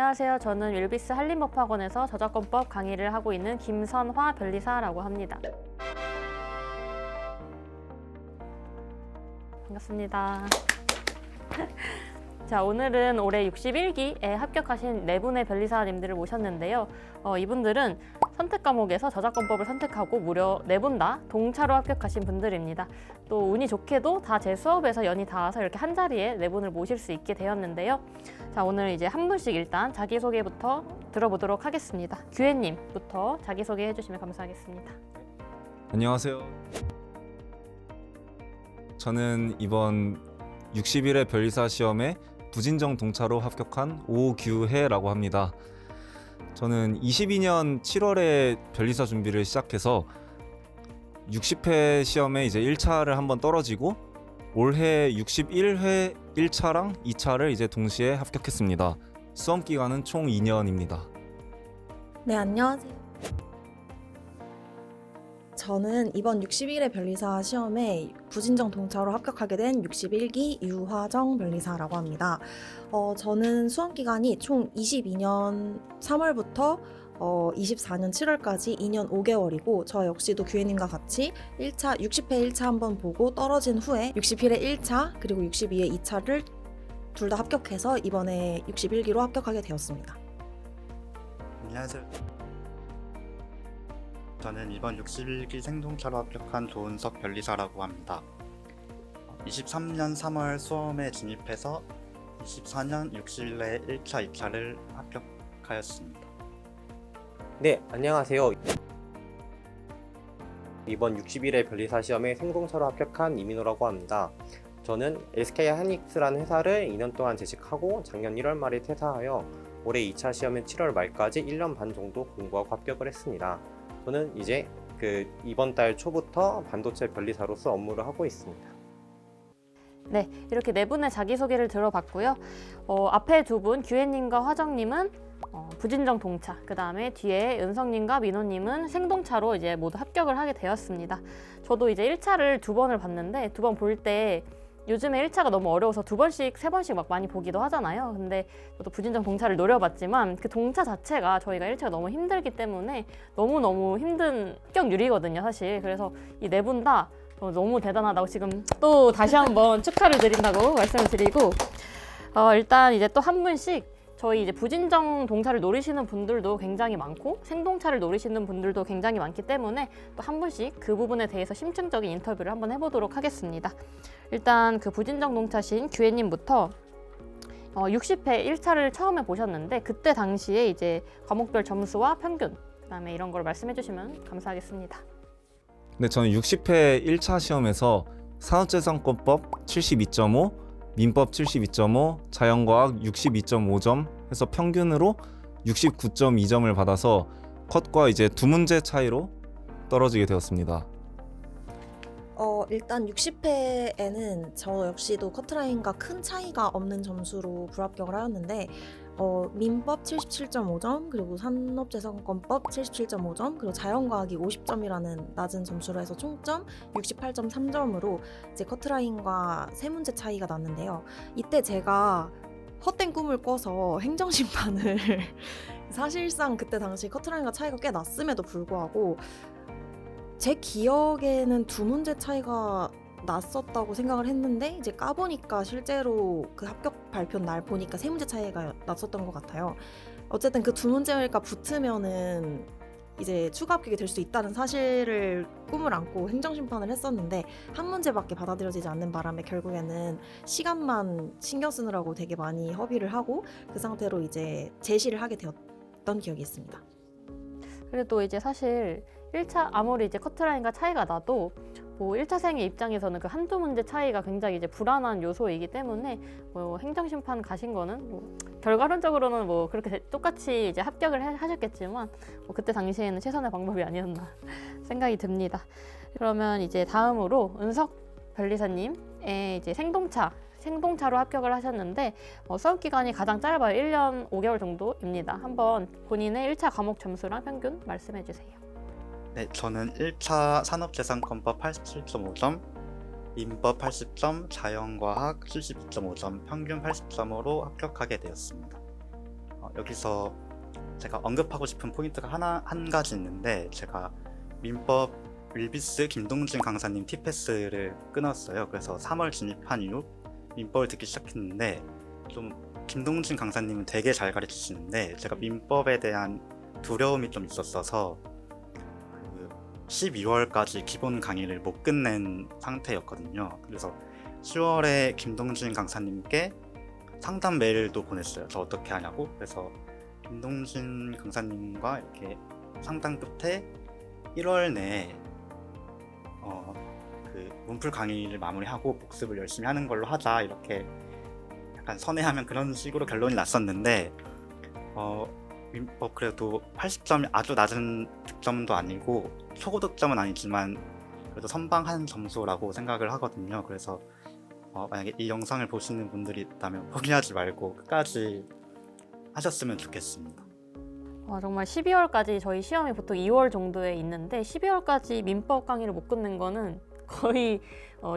안녕하세요. 저는 윌비스 한림법학원에서 저작권법 강의를 하고 있는 김선화 변리사라고 합니다. 반갑습니다. 자, 오늘은 올해 61기에 합격하신 4분의 변리사님들을 모셨는데요. 이분들은 선택 과목에서 저작권법을 선택하고 무려 4분 다 동차로 합격하신 분들입니다. 또 운이 좋게도 다 제 수업에서 연이 닿아서 이렇게 한 자리에 4분을 모실 수 있게 되었는데요. 자, 오늘 이제 한 분씩 일단 자기소개부터 들어보도록 하겠습니다. 규혜님부터 자기소개 해주시면 감사하겠습니다. 안녕하세요. 저는 이번 60일의 변리사 시험에 부진정 동차로 합격한 오규혜라고 합니다. 저는 22년 7월에 변리사 준비를 시작해서 60회 시험에 이제 1차를 한번 떨어지고 올해 61회 1차랑 2차를 이제 동시에 합격했습니다. 수험 기간은 총 2년입니다. 네, 안녕하세요. 저는 이번 61회 변리사 시험에 부진정 동차로 합격하게 된 61기 유화정 변리사라고 합니다. 저는 수험 기간이 총 22년 3월부터 24년 7월까지 2년 5개월이고 저 역시도 규혜님과 같이 1차 60회 1차 한번 보고 떨어진 후에 61회 1차 그리고 62회 2차를 둘 다 합격해서 이번에 61기로 합격하게 되었습니다. 안녕하세요. 저는 이번 61기 생동차로 합격한 조은석 변리사라고 합니다. 23년 3월 수험에 진입해서 24년 60일에 1차, 2차를 합격하였습니다. 네, 안녕하세요. 이번 60일의 변리사 시험에 생동차로 합격한 이민호라고 합니다. 저는 SK하이닉스라는 회사를 2년 동안 재직하고 작년 1월 말에 퇴사하여 올해 2차 시험은 7월 말까지 1년 반 정도 공부하고 합격을 했습니다. 저는 이제 이번 달 초부터 반도체 변리사로서 업무를 하고 있습니다. 네, 이렇게 4분의 자기소개를 들어봤고요. 앞에 2분, 규혜님과 화정님은 부진정 동차, 그 다음에 뒤에 은성님과 민호님은 생동차로 이제 모두 합격을 하게 되었습니다. 저도 이제 1차를 2번을 봤는데 2번 볼 때 요즘에 1차가 너무 어려워서 2번씩, 3번씩 막 많이 보기도 하잖아요. 근데 저도 부진정 동차를 노려봤지만 그 동차 자체가 저희가 1차가 너무 힘들기 때문에 너무너무 힘든 합격률이거든요, 사실. 그래서 이 4분 다 너무 대단하다고 지금 또 다시 한번 축하를 드린다고 말씀을 드리고 일단 이제 또 한 분씩 저희 이제 부진정 동차를 노리시는 분들도 굉장히 많고 생동차를 노리시는 분들도 굉장히 많기 때문에 또 한 분씩 그 부분에 대해서 심층적인 인터뷰를 한번 해보도록 하겠습니다. 일단 그 부진정 동차신 규혜님부터 60회 1차를 처음에 보셨는데 그때 당시에 이제 과목별 점수와 평균 그다음에 이런 걸 말씀해 주시면 감사하겠습니다. 네, 저는 60회 1차 시험에서 산업재산권법 72.5, 민법 72.5, 자연과학 62.5점 해서 평균으로 69.2점을 받아서 컷과 이제 2문제 차이로 떨어지게 되었습니다. 일단 60회에는 저 역시도 커트라인과 큰 차이가 없는 점수로 불합격을 하였는데 민법 77.5점 그리고 산업재산권법 77.5점 그리고 자연과학이 50점이라는 낮은 점수로 해서 총점 68.3점으로 이제 커트라인과 3문제 차이가 났는데요. 이때 제가 헛된 꿈을 꿔서 행정심판을 사실상 그때 당시 커트라인과 차이가 꽤 났음에도 불구하고 제 기억에는 2문제 차이가 났었다고 생각을 했는데 이제 까보니까 실제로 그 합격 발표 날 보니까 3문제 차이가 났었던 것 같아요. 어쨌든 그 2문제가 붙으면은 이제 추가 합격이 될 수 있다는 사실을 꿈을 안고 행정심판을 했었는데 한 문제밖에 받아들여지지 않는 바람에 결국에는 시간만 신경 쓰느라고 되게 많이 허비를 하고 그 상태로 이제 제시를 하게 되었던 기억이 있습니다. 그래도 이제 사실 1차 아무리 이제 커트라인과 차이가 나도 뭐 1차생의 입장에서는 그 한두 문제 차이가 굉장히 이제 불안한 요소이기 때문에 뭐 행정심판 가신 거는 뭐 결과론적으로는 뭐 그렇게 똑같이 이제 합격을 하셨겠지만 뭐 그때 당시에는 최선의 방법이 아니었나 생각이 듭니다. 그러면 이제 다음으로 은석 변리사님의 이제 생동차로 합격을 하셨는데 수업 기간이 가장 짧아요. 1년 5개월 정도입니다. 한번 본인의 1차 과목 점수랑 평균 말씀해 주세요. 네, 저는 1차 산업재산권법 87.5점, 민법 80점, 자연과학 72.5점, 평균 80점으로 합격하게 되었습니다. 여기서 제가 언급하고 싶은 포인트가 한 가지 있는데, 제가 민법 윌비스 김동진 강사님 티패스를 끊었어요. 그래서 3월 진입한 이후 민법을 듣기 시작했는데, 좀 김동진 강사님은 되게 잘 가르치시는데 제가 민법에 대한 두려움이 좀 있었어서 12월까지 기본 강의를 못 끝낸 상태였거든요. 그래서 10월에 김동진 강사님께 상담 메일도 보냈어요. 저 어떻게 하냐고. 그래서 김동진 강사님과 이렇게 상담 끝에 1월 내에 그 문풀 강의를 마무리하고 복습을 열심히 하는 걸로 하자, 이렇게 약간 선회하면 그런 식으로 결론이 났었는데, 민법 그래도 80점이 아주 낮은 득점도 아니고 초고득점은 아니지만 그래도 선방한 점수라고 생각을 하거든요. 그래서 만약에 이 영상을 보시는 분들이 있다면 포기하지 말고 끝까지 하셨으면 좋겠습니다. 정말 12월까지 저희 시험이 보통 2월 정도에 있는데 12월까지 민법 강의를 못 끝낸 거는 거의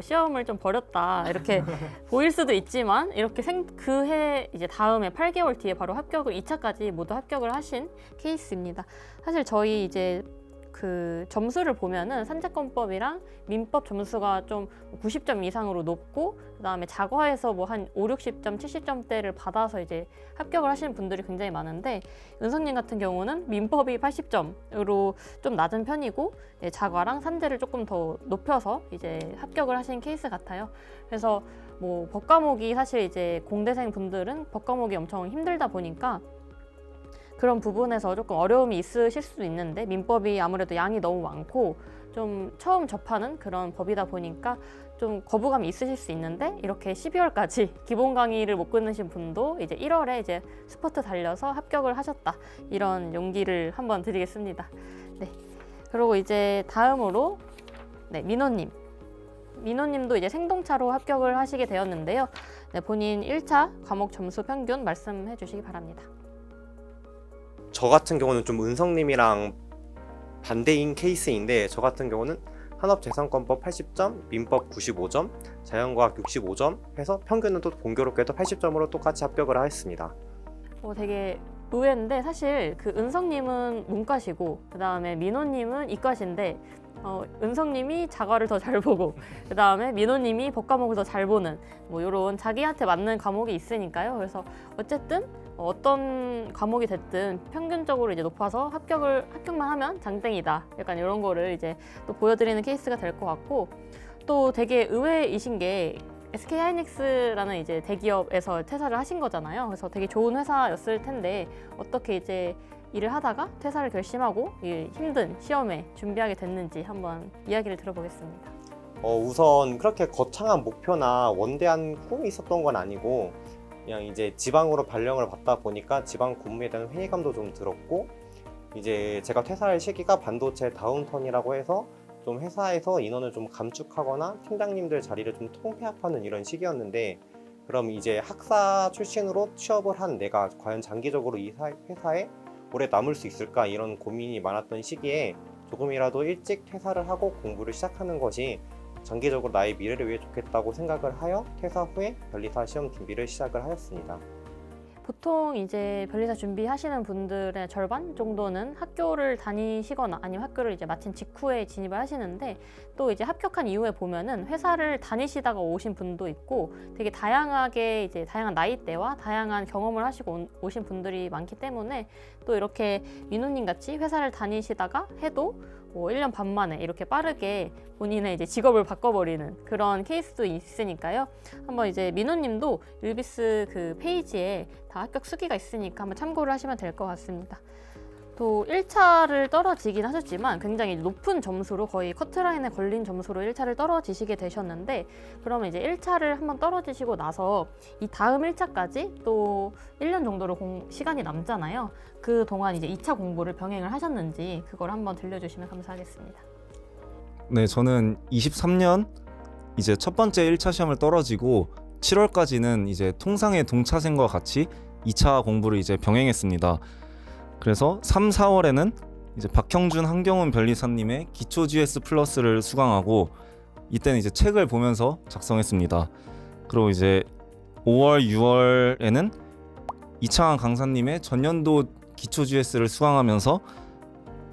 시험을 좀 버렸다 이렇게 보일 수도 있지만, 이렇게 그해 이제 다음에 8개월 뒤에 바로 합격을 2차까지 모두 합격을 하신 케이스입니다. 사실 저희 이제 그 점수를 보면은 산재권법이랑 민법 점수가 좀 90점 이상으로 높고, 그다음에 자과에서 뭐 한 5, 60점, 70점대를 받아서 이제 합격을 하시는 분들이 굉장히 많은데, 은성님 같은 경우는 민법이 80점으로 좀 낮은 편이고 자과랑 산재를 조금 더 높여서 이제 합격을 하신 케이스 같아요. 그래서 뭐 법 과목이 사실 이제 공대생 분들은 법 과목이 엄청 힘들다 보니까 그런 부분에서 조금 어려움이 있으실 수도 있는데, 민법이 아무래도 양이 너무 많고 좀 처음 접하는 그런 법이다 보니까 좀 거부감이 있으실 수 있는데, 이렇게 12월까지 기본 강의를 못 끝내신 분도 이제 1월에 이제 스퍼트 달려서 합격을 하셨다, 이런 용기를 한번 드리겠습니다. 네. 그리고 이제 다음으로 민호님도 이제 생동차로 합격을 하시게 되었는데요. 네, 본인 1차 과목 점수 평균 말씀해 주시기 바랍니다. 저 같은 경우는 좀 은성님이랑 반대인 케이스인데, 저 같은 경우는 산업재산권법 80점, 민법 95점, 자연과학 65점 해서 평균은 또 공교롭게도 80점으로 똑같이 합격을 하였습니다. 되게 의외인데, 사실 그 은성님은 문과시고 그 다음에 민호님은 이과신데 은성님이 자과를 더 잘 보고 그 다음에 민호님이 법 과목을 더 잘 보는 뭐 이런 자기한테 맞는 과목이 있으니까요. 그래서 어쨌든 어떤 과목이 됐든 평균적으로 이제 높아서 합격만 하면 장땡이다, 약간 이런 거를 이제 또 보여드리는 케이스가 될 것 같고, 또 되게 의외이신 게 SK 하이닉스라는 이제 대기업에서 퇴사를 하신 거잖아요. 그래서 되게 좋은 회사였을 텐데 어떻게 이제 일을 하다가 퇴사를 결심하고 이 힘든 시험에 준비하게 됐는지 한번 이야기를 들어보겠습니다. 우선 그렇게 거창한 목표나 원대한 꿈이 있었던 건 아니고, 그냥 이제 지방으로 발령을 받다 보니까 지방 공무에 대한 회의감도 좀 들었고, 이제 제가 퇴사할 시기가 반도체 다운턴이라고 해서 좀 회사에서 인원을 좀 감축하거나 팀장님들 자리를 좀 통폐합하는 이런 시기였는데, 그럼 이제 학사 출신으로 취업을 한 내가 과연 장기적으로 이 회사에 오래 남을 수 있을까, 이런 고민이 많았던 시기에 조금이라도 일찍 퇴사를 하고 공부를 시작하는 것이 장기적으로 나의 미래를 위해 좋겠다고 생각을 하여 퇴사 후에 변리사 시험 준비를 시작을 하였습니다. 보통 이제 변리사 준비하시는 분들의 절반 정도는 학교를 다니시거나 아니면 학교를 이제 마친 직후에 진입을 하시는데, 또 이제 합격한 이후에 보면은 회사를 다니시다가 오신 분도 있고, 되게 다양하게 이제 다양한 나이대와 다양한 경험을 하시고 오신 분들이 많기 때문에, 또 이렇게 민호님 같이 회사를 다니시다가 해도 1년 반 만에 이렇게 빠르게 본인의 이제 직업을 바꿔버리는 그런 케이스도 있으니까요. 한번 이제 민호님도 윌비스 그 페이지에 다 합격 수기가 있으니까 한번 참고를 하시면 될 것 같습니다. 또 1차를 떨어지긴 하셨지만 굉장히 높은 점수로, 거의 커트라인에 걸린 점수로 1차를 떨어지시게 되셨는데, 그러면 이제 1차를 한번 떨어지시고 나서 이 다음 1차까지 또 1년 정도로 시간이 남잖아요. 그 동안 이제 2차 공부를 병행을 하셨는지 그걸 한번 들려주시면 감사하겠습니다. 네, 저는 23년 이제 첫 번째 1차 시험을 떨어지고 7월까지는 이제 통상의 동차생과 같이 2차 공부를 이제 병행했습니다. 그래서 3, 4월에는 이제 박형준, 한경훈 변리사님의 기초 GS 플러스를 수강하고, 이때는 이제 책을 보면서 작성했습니다. 그리고 이제 5월, 6월에는 이창환 강사님의 전년도 기초 GS를 수강하면서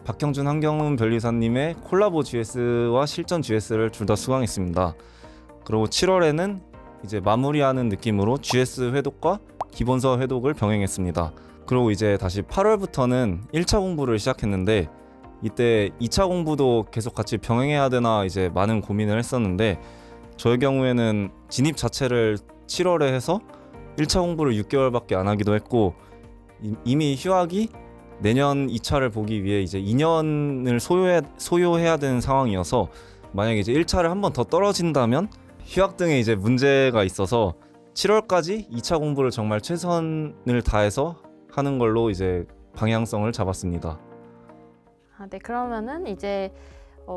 박형준 한경훈 변리사님의 콜라보 GS와 실전 GS를 둘 다 수강했습니다. 그리고 7월에는 이제 마무리하는 느낌으로 GS 회독과 기본서 회독을 병행했습니다. 그리고 이제 다시 8월부터는 1차 공부를 시작했는데 이때 2차 공부도 계속 같이 병행해야 되나 이제 많은 고민을 했었는데 저의 경우에는 진입 자체를 7월에 해서 1차 공부를 6개월밖에 안 하기도 했고 이미 휴학이 내년 2차를 보기 위해 이제 2년을 소요해야 되는 상황이어서 만약에 이제 1차를 한 번 더 떨어진다면 휴학 등의 이제 문제가 있어서 7월까지 2차 공부를 정말 최선을 다해서 하는 걸로 이제 방향성을 잡았습니다. 네, 그러면은 이제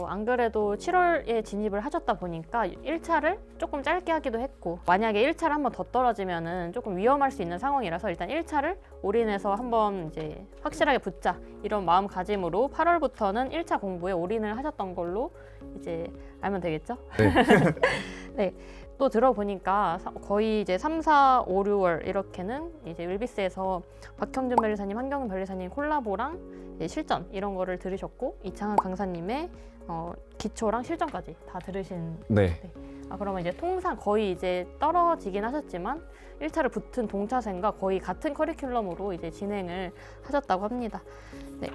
안 그래도 7월에 진입을 하셨다 보니까 1차를 조금 짧게 하기도 했고 만약에 1차를 한번 더 떨어지면은 조금 위험할 수 있는 상황이라서 일단 1차를 올인해서 한번 이제 확실하게 붙자 이런 마음가짐으로 8월부터는 1차 공부에 올인을 하셨던 걸로 이제 알면 되겠죠? 네. 네. 또 들어보니까 거의 이제 3, 4, 5, 6월 이렇게는 이제 윌비스에서 박형준 변리사님, 한경훈 변리사님 콜라보랑 이제 실전 이런 거를 들으셨고 이창환 강사님의 기초랑 실전까지 다 들으신. 네. 그러면 이제 통상 거의 이제 떨어지긴 하셨지만 1차를 붙은 동차생과 거의 같은 커리큘럼으로 이제 진행을 하셨다고 합니다. 네.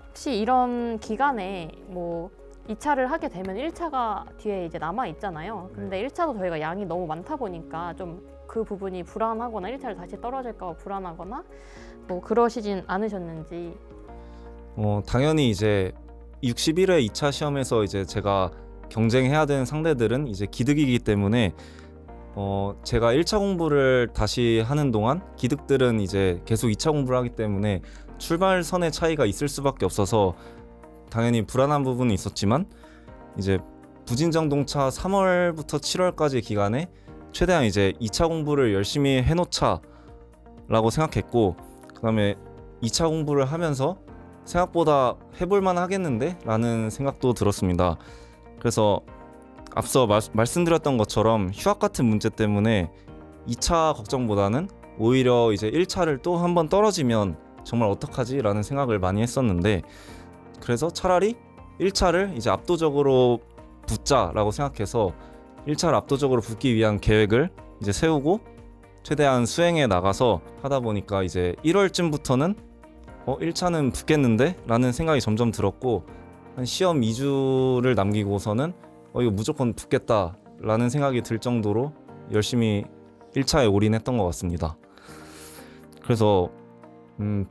혹시 이런 기간에 뭐 2차를 하게 되면 1차가 뒤에 이제 남아 있잖아요. 근데 1차도 저희가 양이 너무 많다 보니까 좀 그 부분이 불안하거나 1차를 다시 떨어질까 봐 불안하거나 뭐 그러시진 않으셨는지. 당연히 이제 61회 2차 시험에서 이제 제가 경쟁해야 되는 상대들은 이제 기득이기 때문에 제가 1차 공부를 다시 하는 동안 기득들은 이제 계속 2차 공부를 하기 때문에 출발선의 차이가 있을 수밖에 없어서 당연히 불안한 부분은 있었지만 이제 부진정 동차 3월부터 7월까지 기간에 최대한 이제 2차 공부를 열심히 해놓자라고 생각했고 그다음에 2차 공부를 하면서 생각보다 해볼만 하겠는데? 라는 생각도 들었습니다. 그래서 앞서 말씀드렸던 것처럼 휴학 같은 문제 때문에 2차 걱정보다는 오히려 이제 1차를 또 한 번 떨어지면 정말 어떡하지? 라는 생각을 많이 했었는데 그래서 차라리 1차를 이제 압도적으로 붙자라고 생각해서 1차를 압도적으로 붙기 위한 계획을 이제 세우고 최대한 수행해 나가서 하다 보니까 이제 1월쯤부터는 1차는 붙겠는데? 라는 생각이 점점 들었고 한 시험 2주를 남기고서는 이거 무조건 붙겠다 라는 생각이 들 정도로 열심히 1차에 올인했던 것 같습니다. 그래서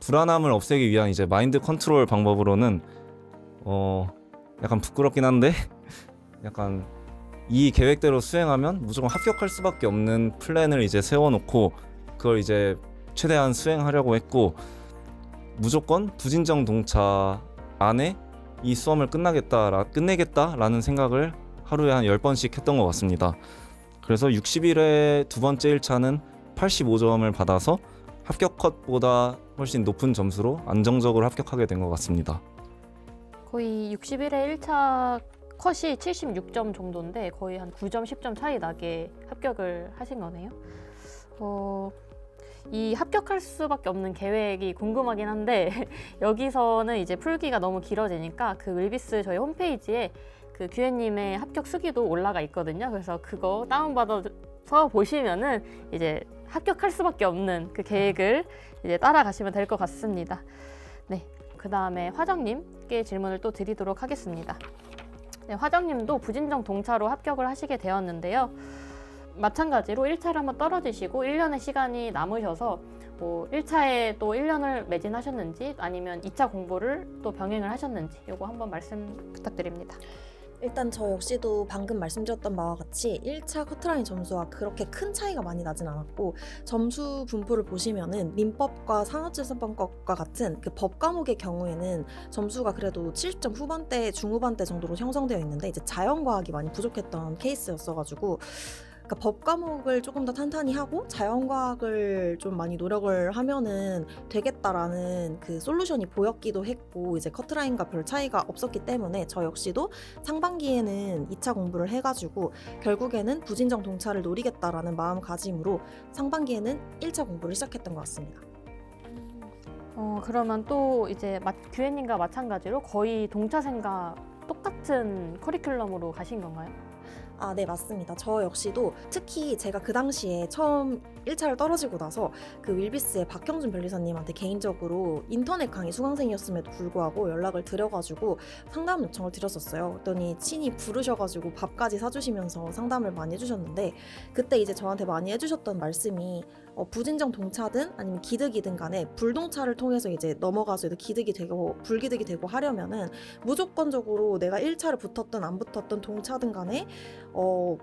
불안함을 없애기 위한 이제 마인드 컨트롤 방법으로는 약간 부끄럽긴 한데 약간 이 계획대로 수행하면 무조건 합격할 수밖에 없는 플랜을 이제 세워놓고 그걸 이제 최대한 수행하려고 했고 무조건 부진정 동차 안에 이 수험을 끝내겠다라는 생각을 하루에 한 10번씩 했던 것 같습니다. 그래서 60일에 두 번째 1차는 85점을 받아서 합격 컷보다 훨씬 높은 점수로 안정적으로 합격하게 된 것 같습니다. 거의 60일에 1차 컷이 76점 정도인데 거의 한 9점, 10점 차이 나게 합격을 하신 거네요. 이 합격할 수밖에 없는 계획이 궁금하긴 한데 여기서는 이제 풀기가 너무 길어지니까 그 윌비스 저희 홈페이지에 그 규혜님의 합격 수기도 올라가 있거든요. 그래서 그거 다운받아서 보시면은 이제 합격할 수밖에 없는 그 계획을 이제 따라가시면 될 것 같습니다. 네, 그 다음에 화정님께 질문을 또 드리도록 하겠습니다. 네, 화정님도 부진정 동차로 합격을 하시게 되었는데요. 마찬가지로 1차를 한번 떨어지시고 1년의 시간이 남으셔서 뭐 1차에 또 1년을 매진하셨는지 아니면 2차 공부를 또 병행을 하셨는지 이거 한번 말씀 부탁드립니다. 일단 저 역시도 방금 말씀드렸던 바와 같이 1차 커트라인 점수와 그렇게 큰 차이가 많이 나진 않았고 점수 분포를 보시면은 민법과 산업재산법과 같은 그 법 과목의 경우에는 점수가 그래도 70점 후반대, 중후반대 정도로 형성되어 있는데 이제 자연과학이 많이 부족했던 케이스였어가지고 그러니까 법 과목을 조금 더 탄탄히 하고 자연과학을 좀 많이 노력을 하면은 되겠다라는 그 솔루션이 보였기도 했고 이제 커트라인과 별 차이가 없었기 때문에 저 역시도 상반기에는 2차 공부를 해가지고 결국에는 부진정 동차를 노리겠다라는 마음가짐으로 상반기에는 1차 공부를 시작했던 것 같습니다. 그러면 또 이제 규혜님과 마찬가지로 거의 동차생과 똑같은 커리큘럼으로 가신 건가요? 아, 네, 맞습니다. 저 역시도 특히 제가 그 당시에 처음 1차를 떨어지고 나서 그 윌비스의 박형준 변리사님한테 개인적으로 인터넷 강의 수강생이었음에도 불구하고 연락을 드려가지고 상담 요청을 드렸었어요. 그랬더니 친히 부르셔가지고 밥까지 사주시면서 상담을 많이 해주셨는데 그때 이제 저한테 많이 해주셨던 말씀이 부진정 동차든 아니면 기득이든 간에 불동차를 통해서 이제 넘어가서 기득이 되고 불기득이 되고 하려면은 무조건적으로 내가 1차를 붙었든 안 붙었든 동차든 간에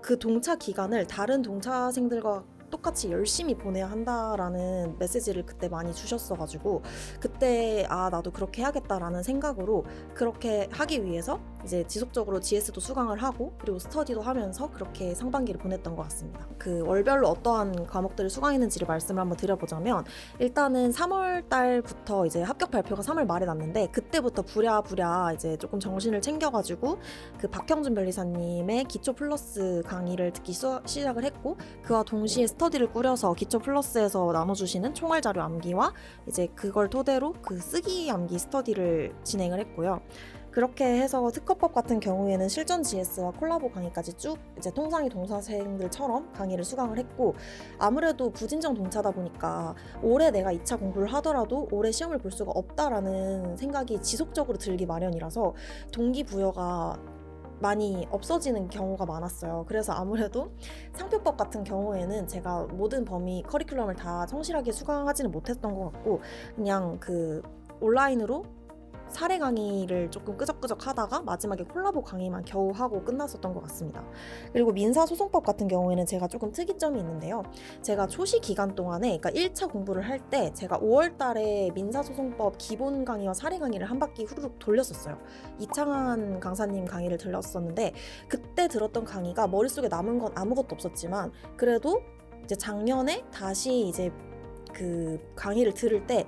그 동차 기간을 다른 동차생들과 똑같이 열심히 보내야 한다라는 메시지를 그때 많이 주셨어가지고 그때 나도 그렇게 해야겠다라는 생각으로 그렇게 하기 위해서 이제 지속적으로 GS도 수강을 하고 그리고 스터디도 하면서 그렇게 상반기를 보냈던 것 같습니다. 그 월별로 어떠한 과목들을 수강했는지를 말씀을 한번 드려보자면 일단은 3월 달부터 이제 합격 발표가 3월 말에 났는데 그때부터 부랴부랴 이제 조금 정신을 챙겨가지고 그 박형준 변리사님의 기초 플러스 강의를 듣기 시작을 했고 그와 동시에 스터디를 꾸려서 기초 플러스에서 나눠주시는 총알 자료 암기와 이제 그걸 토대로 그 쓰기 암기 스터디를 진행을 했고요. 그렇게 해서 특허법 같은 경우에는 실전 GS와 콜라보 강의까지 쭉 이제 통상이 동사생들처럼 강의를 수강을 했고 아무래도 부진정 동차다 보니까 올해 내가 2차 공부를 하더라도 올해 시험을 볼 수가 없다라는 생각이 지속적으로 들기 마련이라서 동기부여가 많이 없어지는 경우가 많았어요. 그래서 아무래도 상표법 같은 경우에는 제가 모든 범위 커리큘럼을 다 성실하게 수강하지는 못했던 것 같고 그냥 그 온라인으로 사례 강의를 조금 끄적끄적 하다가 마지막에 콜라보 강의만 겨우 하고 끝났었던 것 같습니다. 그리고 민사소송법 같은 경우에는 제가 조금 특이점이 있는데요. 제가 초시 기간 동안에 그러니까 1차 공부를 할 때 제가 5월 달에 민사소송법 기본 강의와 사례 강의를 한 바퀴 후루룩 돌렸었어요. 이창한 강사님 강의를 들었었는데 그때 들었던 강의가 머릿속에 남은 건 아무것도 없었지만 그래도 이제 작년에 다시 이제 그 강의를 들을 때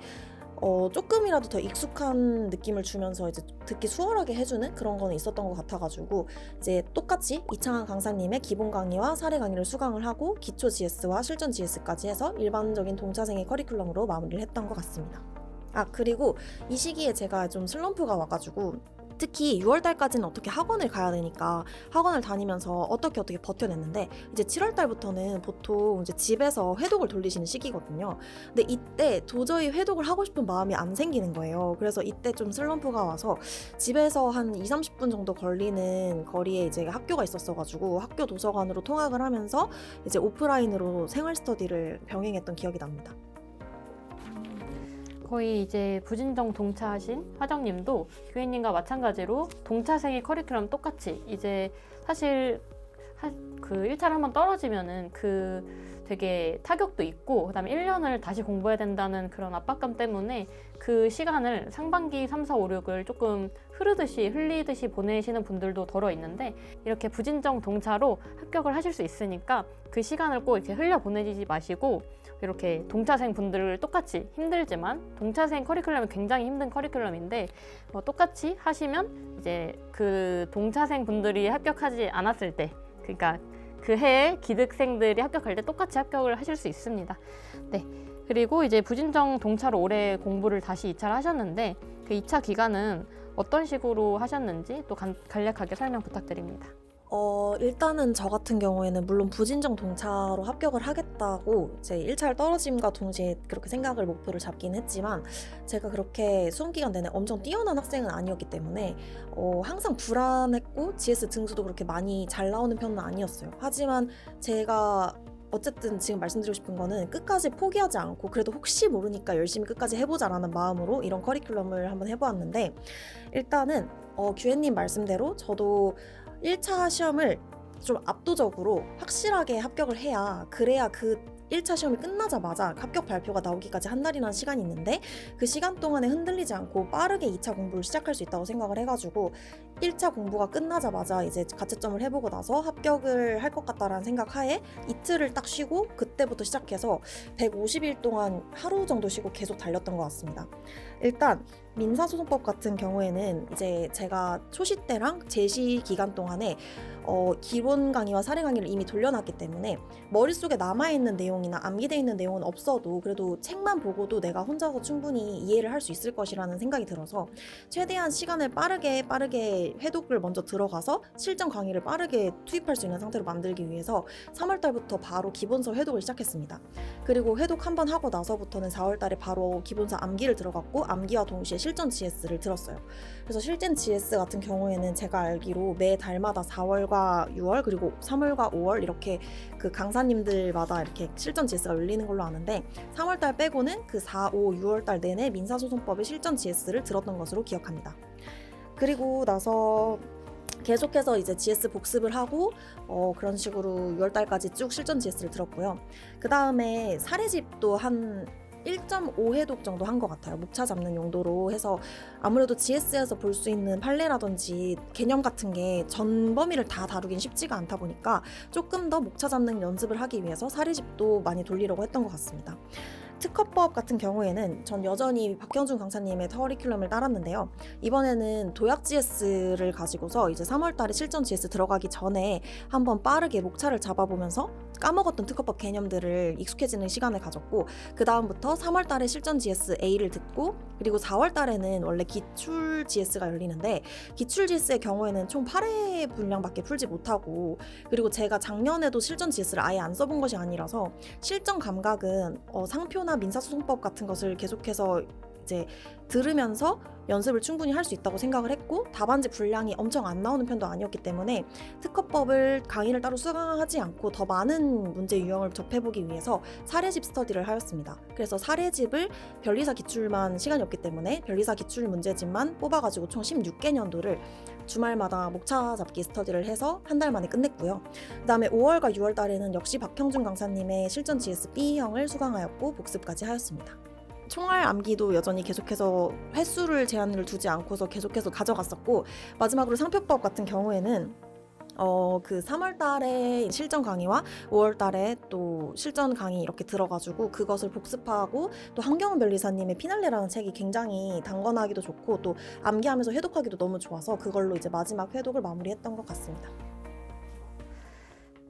조금이라도 더 익숙한 느낌을 주면서 이제 듣기 수월하게 해주는 그런 거는 있었던 것 같아가지고 이제 똑같이 이창한 강사님의 기본 강의와 사례 강의를 수강을 하고 기초 GS와 실전 GS까지 해서 일반적인 동차생의 커리큘럼으로 마무리를 했던 것 같습니다. 그리고 이 시기에 제가 좀 슬럼프가 와가지고 특히 6월달까지는 어떻게 학원을 가야 되니까 학원을 다니면서 어떻게 버텨냈는데 이제 7월달부터는 보통 이제 집에서 회독을 돌리시는 시기거든요. 근데 이때 도저히 회독을 하고 싶은 마음이 안 생기는 거예요. 그래서 이때 좀 슬럼프가 와서 집에서 한 20-30분 정도 걸리는 거리에 이제 학교가 있었어가지고 학교 도서관으로 통학을 하면서 이제 오프라인으로 생활 스터디를 병행했던 기억이 납니다. 거의 이제 부진정 동차하신 화정님도 규혜님과 마찬가지로 동차생의 커리큘럼 똑같이 이제 사실 그 1차를 한번 떨어지면은 그 되게 타격도 있고 그다음에 1년을 다시 공부해야 된다는 그런 압박감 때문에 그 시간을 상반기 3, 4, 5, 6을 조금 흘리듯이 보내시는 분들도 덜어 있는데 이렇게 부진정 동차로 합격을 하실 수 있으니까 그 시간을 꼭 이렇게 흘려 보내지 마시고 이렇게 동차생 분들 똑같이 힘들지만 동차생 커리큘럼이 굉장히 힘든 커리큘럼인데 똑같이 하시면 이제 그 동차생 분들이 합격하지 않았을 때 그러니까 그 해에 기득생들이 합격할 때 똑같이 합격을 하실 수 있습니다. 네. 그리고 이제 부진정 동차로 올해 공부를 다시 2차를 하셨는데 그 2차 기간은 어떤 식으로 하셨는지 또 간략하게 설명 부탁드립니다. 일단은 저 같은 경우에는 물론 부진정 동차로 합격을 하겠다고 제 1차를 떨어짐과 동시에 그렇게 생각을 목표를 잡긴 했지만 제가 그렇게 수험기간 내내 엄청 뛰어난 학생은 아니었기 때문에 항상 불안했고 GS 등수도 그렇게 많이 잘 나오는 편은 아니었어요. 하지만 제가 어쨌든 지금 말씀드리고 싶은 거는 끝까지 포기하지 않고 그래도 혹시 모르니까 열심히 끝까지 해보자라는 마음으로 이런 커리큘럼을 한번 해보았는데 일단은 규혜님 말씀대로 저도 1차 시험을 좀 압도적으로 확실하게 합격을 해야 그래야 그 1차 시험이 끝나자마자 합격 발표가 나오기까지 한 달이라는 시간이 있는데 그 시간 동안에 흔들리지 않고 빠르게 2차 공부를 시작할 수 있다고 생각을 해가지고 1차 공부가 끝나자마자 이제 가채점을 해보고 나서 합격을 할 것 같다라는 생각 하에 이틀을 딱 쉬고 그때부터 시작해서 150일 동안 하루 정도 쉬고 계속 달렸던 것 같습니다. 일단 민사소송법 같은 경우에는 이제 제가 초시 때랑 제시 기간 동안에 기본 강의와 사례 강의를 이미 돌려놨기 때문에 머릿속에 남아있는 내용이나 암기되어 있는 내용은 없어도 그래도 책만 보고도 내가 혼자서 충분히 이해를 할 수 있을 것이라는 생각이 들어서 최대한 시간을 빠르게 회독을 먼저 들어가서 실전 강의를 빠르게 투입할 수 있는 상태로 만들기 위해서 3월 달부터 바로 기본서 회독을 시작했습니다. 그리고 회독 한번 하고 나서부터는 4월 달에 바로 기본서 암기를 들어갔고 암기와 동시에 실전 GS를 들었어요. 그래서 실전 GS 같은 경우에는 제가 알기로 매 달마다 4월과 6월 그리고 3월과 5월 이렇게 그 강사님들마다 이렇게 실전 GS가 열리는 걸로 아는데 3월 달 빼고는 그 4, 5, 6월 달 내내 민사소송법의 실전 GS를 들었던 것으로 기억합니다. 그리고 나서 계속해서 이제 GS 복습을 하고 그런 식으로 6월 달까지 쭉 실전 GS를 들었고요. 그 다음에 사례집도 한 1.5회독 정도 한 것 같아요. 목차 잡는 용도로 해서 아무래도 GS에서 볼 수 있는 판례라든지 개념 같은 게 전 범위를 다 다루긴 쉽지가 않다 보니까 조금 더 목차 잡는 연습을 하기 위해서 사례집도 많이 돌리려고 했던 것 같습니다. 특허법 같은 경우에는 전 여전히 박형준 강사님의 커리큘럼을 따랐는데요. 이번에는 도약 GS를 가지고서 이제 3월 달에 실전 GS 들어가기 전에 한번 빠르게 목차를 잡아보면서 까먹었던 특허법 개념들을 익숙해지는 시간을 가졌고 그 다음부터 3월 달에 실전 GS A를 듣고 그리고 4월 달에는 원래 기출 GS가 열리는데 기출 GS의 경우에는 총 8회 분량밖에 풀지 못하고 그리고 제가 작년에도 실전 GS를 아예 안 써본 것이 아니라서 실전 감각은 상표나 민사소송법 같은 것을 계속해서 이제 들으면서 연습을 충분히 할 수 있다고 생각을 했고 답안지 분량이 엄청 안 나오는 편도 아니었기 때문에 특허법을 강의를 따로 수강하지 않고 더 많은 문제 유형을 접해보기 위해서 사례집 스터디를 하였습니다. 그래서 사례집을 변리사 기출만 시간이 없기 때문에 변리사 기출 문제집만 뽑아가지고 총 16개년도를 주말마다 목차 잡기 스터디를 해서 한 달 만에 끝냈고요. 그 다음에 5월과 6월 달에는 역시 박형준 강사님의 실전 GS B형을 수강하였고 복습까지 하였습니다. 총알 암기도 여전히 계속해서 횟수를 제한을 두지 않고서 계속해서 가져갔었고 마지막으로 상표법 같은 경우에는 그 3월 달에 실전 강의와 5월 달에 또 실전 강의 이렇게 들어가지고 그것을 복습하고 또 한경훈 변리사님의 피날레라는 책이 굉장히 단권하기도 좋고 또 암기하면서 회독하기도 너무 좋아서 그걸로 이제 마지막 회독을 마무리했던 것 같습니다.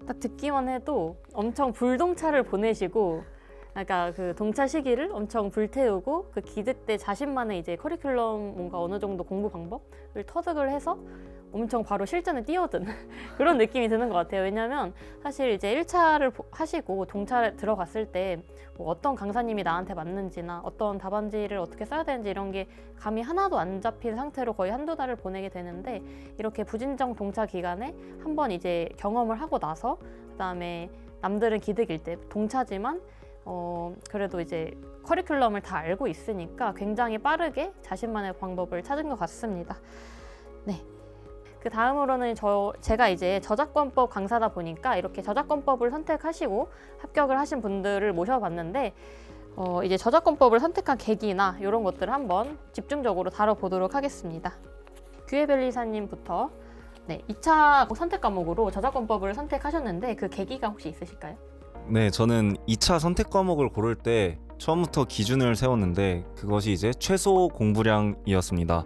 딱 듣기만 해도 엄청 불동차를 보내시고 그러니까 그 동차 시기를 엄청 불태우고 그 기득 때 자신만의 이제 커리큘럼 뭔가 어느 정도 공부 방법을 터득을 해서 엄청 바로 실전에 뛰어든 그런 느낌이 드는 것 같아요. 왜냐하면 사실 이제 1차를 하시고 동차를 들어갔을 때 뭐 어떤 강사님이 나한테 맞는지나 어떤 답안지를 어떻게 써야 되는지 이런 게 감이 하나도 안 잡힌 상태로 거의 한두 달을 보내게 되는데 이렇게 부진정 동차 기간에 한번 이제 경험을 하고 나서 그다음에 남들은 기득일 때 동차지만 그래도 이제 커리큘럼을 다 알고 있으니까 굉장히 빠르게 자신만의 방법을 찾은 것 같습니다. 네. 그 다음으로는 제가 이제 저작권법 강사다 보니까 이렇게 저작권법을 선택하시고 합격을 하신 분들을 모셔봤는데 이제 저작권법을 선택한 계기나 이런 것들을 한번 집중적으로 다뤄보도록 하겠습니다. 규혜 변리사님부터 네, 2차 선택 과목으로 저작권법을 선택하셨는데 그 계기가 혹시 있으실까요? 네, 저는 2차 선택 과목을 고를 때 처음부터 기준을 세웠는데 그것이 이제 최소 공부량이었습니다.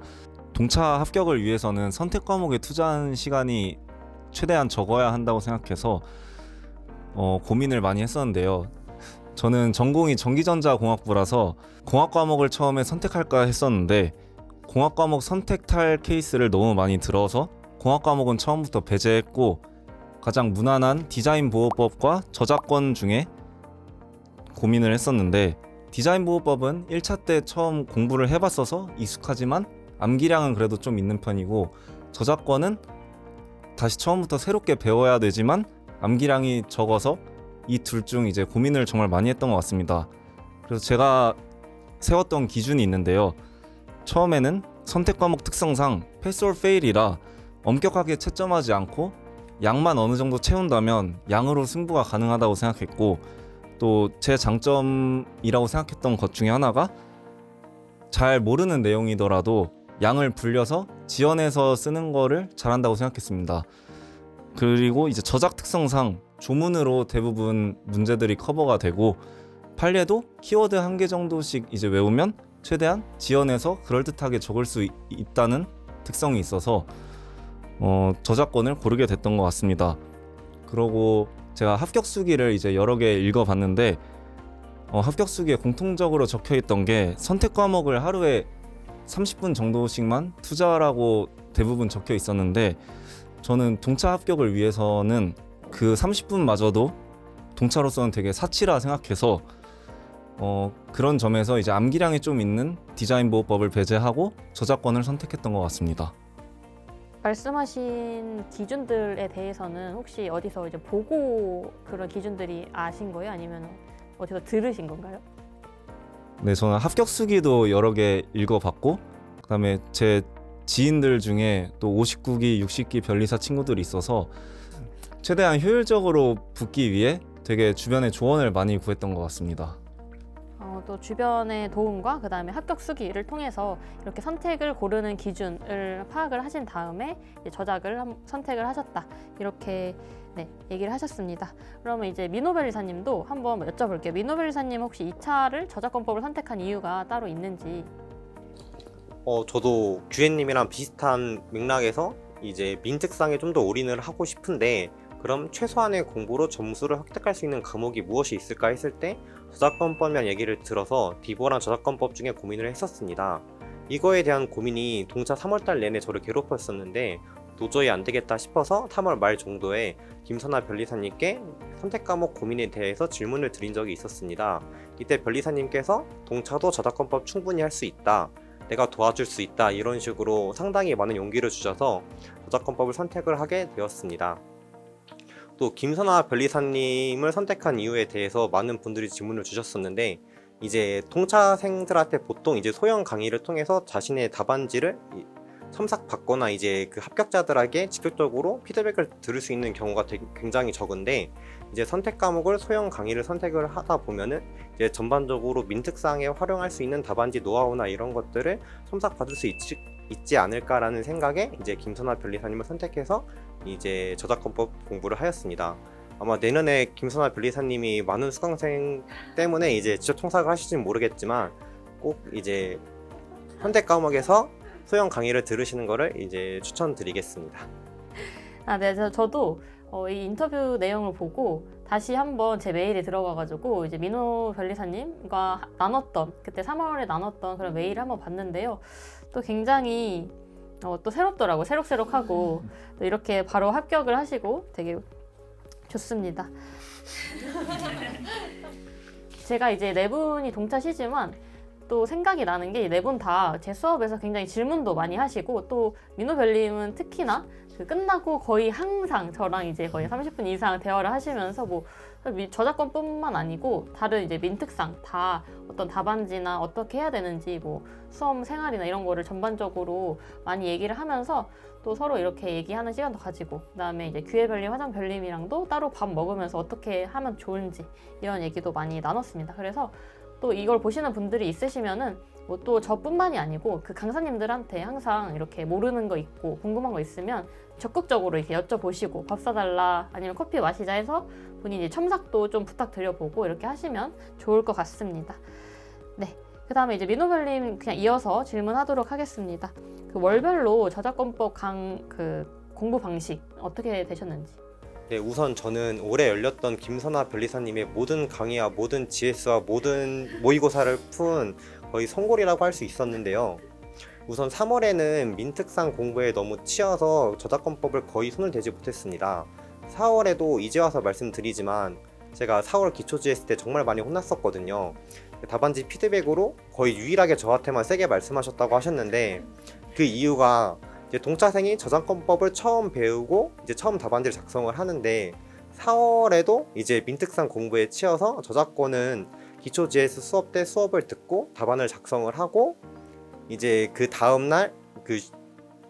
동차 합격을 위해서는 선택 과목에 투자한 시간이 최대한 적어야 한다고 생각해서 고민을 많이 했었는데요. 저는 전공이 전기전자공학부라서 공학 과목을 처음에 선택할까 했었는데 공학 과목 선택할 케이스를 너무 많이 들어서 공학 과목은 처음부터 배제했고 가장 무난한 디자인 보호법과 저작권 중에 고민을 했었는데 디자인 보호법은 1차 때 처음 공부를 해봤어서 익숙하지만 암기량은 그래도 좀 있는 편이고 저작권은 다시 처음부터 새롭게 배워야 되지만 암기량이 적어서 이 둘 중 이제 고민을 정말 많이 했던 것 같습니다. 그래서 제가 세웠던 기준이 있는데요. 처음에는 선택 과목 특성상 패스 or fail이라 엄격하게 채점하지 않고 양만 어느 정도 채운다면 양으로 승부가 가능하다고 생각했고 또 제 장점이라고 생각했던 것 중에 하나가 잘 모르는 내용이더라도 양을 불려서 지원해서 쓰는 거를 잘한다고 생각했습니다. 그리고 이제 저작 특성상 조문으로 대부분 문제들이 커버가 되고 판례도 키워드 1개 정도씩 이제 외우면 최대한 지연해서 그럴듯하게 적을 수 있다는 특성이 있어서 저작권을 고르게 됐던 것 같습니다. 그리고 제가 합격수기를 이제 여러 개 읽어봤는데 합격수기에 공통적으로 적혀있던 게 선택 과목을 하루에 30분 정도씩만 투자라고 대부분 적혀 있었는데, 저는 동차 합격을 위해서는 그 30분마저도 동차로서는 되게 사치라 생각해서 그런 점에서 이제 암기량이 좀 있는 디자인 보호법을 배제하고 저작권을 선택했던 것 같습니다. 말씀하신 기준들에 대해서는 혹시 어디서 이제 보고 그런 기준들이 아신 거예요? 아니면 어디서 들으신 건가요? 네, 저는 합격수기도 여러 개 읽어봤고, 그다음에 제 지인들 중에 또 59기, 60기 변리사 친구들이 있어서 최대한 효율적으로 붙기 위해 되게 주변에 조언을 많이 구했던 것 같습니다. 또 주변의 도움과 그 다음에 합격 수기를 통해서 이렇게 선택을 고르는 기준을 파악을 하신 다음에 이제 저작을 선택을 하셨다, 이렇게 네, 얘기를 하셨습니다. 그러면 이제 민호 변리사님도 한번 여쭤볼게요. 민호 변리사님 혹시 2차를 저작권법을 선택한 이유가 따로 있는지? 저도 규현님이랑 비슷한 맥락에서 이제 민특상에 좀 더 올인을 하고 싶은데, 그럼 최소한의 공부로 점수를 획득할 수 있는 과목이 무엇이 있을까 했을 때 저작권법이란 얘기를 들어서 디보랑 저작권법 중에 고민을 했었습니다. 이거에 대한 고민이 동차 3월달 내내 저를 괴롭혔었는데 도저히 안 되겠다 싶어서 3월 말 정도에 김선아 변리사님께 선택 과목 고민에 대해서 질문을 드린 적이 있었습니다. 이때 변리사님께서 동차도 저작권법 충분히 할 수 있다, 내가 도와줄 수 있다, 이런 식으로 상당히 많은 용기를 주셔서 저작권법을 선택을 하게 되었습니다. 또 김선아 변리사님을 선택한 이유에 대해서 많은 분들이 질문을 주셨었는데, 이제 동차생들한테 보통 이제 소형 강의를 통해서 자신의 답안지를 첨삭받거나 이제 그 합격자들에게 직접적으로 피드백을 들을 수 있는 경우가 굉장히 적은데, 이제 선택 과목을 소형 강의를 선택을 하다 보면은 이제 전반적으로 민특상에 활용할 수 있는 답안지 노하우나 이런 것들을 첨삭받을 수 있지 않을까라는 생각에 이제 김선아 변리사님을 선택해서 이제 저작권법 공부를 하였습니다. 아마 내년에 김선아 변리사님이 많은 수강생 때문에 이제 직접 통사를 하실지는 모르겠지만 꼭 이제 선택 과목에서 소형 강의를 들으시는 거를 이제 추천드리겠습니다. 네, 저도 이 인터뷰 내용을 보고 다시 한번 제 메일에 들어가가지고 이제 민호 변리사님과 나눴던, 그때 3월에 나눴던 그런 메일을 한번 봤는데요. 또 굉장히 또 새롭더라고요. 새록새록하고 또 이렇게 바로 합격을 하시고 되게 좋습니다. 제가 이제 네 분이 동차시지만 또 생각이 나는 게 네 분 다 제 수업에서 굉장히 질문도 많이 하시고, 또 민호 변리님은 특히나 그 끝나고 거의 항상 저랑 이제 거의 30분 이상 대화를 하시면서 뭐 저작권뿐만 아니고 다른 이제 민특상 다 어떤 답안지나 어떻게 해야 되는지 뭐 수험 생활이나 이런 거를 전반적으로 많이 얘기를 하면서 또 서로 이렇게 얘기하는 시간도 가지고, 그다음에 이제 규혜 변리, 화정 변리님이랑도 따로 밥 먹으면서 어떻게 하면 좋은지 이런 얘기도 많이 나눴습니다. 그래서 또 이걸 보시는 분들이 있으시면은 뭐 또 저뿐만이 아니고 그 강사님들한테 항상 이렇게 모르는 거 있고 궁금한 거 있으면 적극적으로 이렇게 여쭤보시고 밥 사달라 아니면 커피 마시자 해서 본인이 이제 첨삭도 좀 부탁드려보고 이렇게 하시면 좋을 것 같습니다. 네, 그 다음에 이제 민호 변리님 그냥 이어서 질문하도록 하겠습니다. 그 월별로 저작권법 공부 방식 어떻게 되셨는지? 네, 우선 저는 올해 열렸던 김선아 변리사님의 모든 강의와 모든 GS와 모든 모의고사를 푼 거의 성골이라고 할 수 있었는데요. 우선 3월에는 민특상 공부에 너무 치여서 저작권법을 거의 손을 대지 못했습니다. 4월에도 이제 와서 말씀드리지만 제가 4월 기초 GS 때 정말 많이 혼났었거든요. 답안지 피드백으로 거의 유일하게 저한테만 세게 말씀하셨다고 하셨는데, 그 이유가 이제 동차생이 저작권법을 처음 배우고 이제 처음 답안지를 작성을 하는데 4월에도 이제 민특상 공부에 치여서 저작권은 기초 GS 수업 때 수업을 듣고 답안을 작성을 하고 이제 그 다음날 그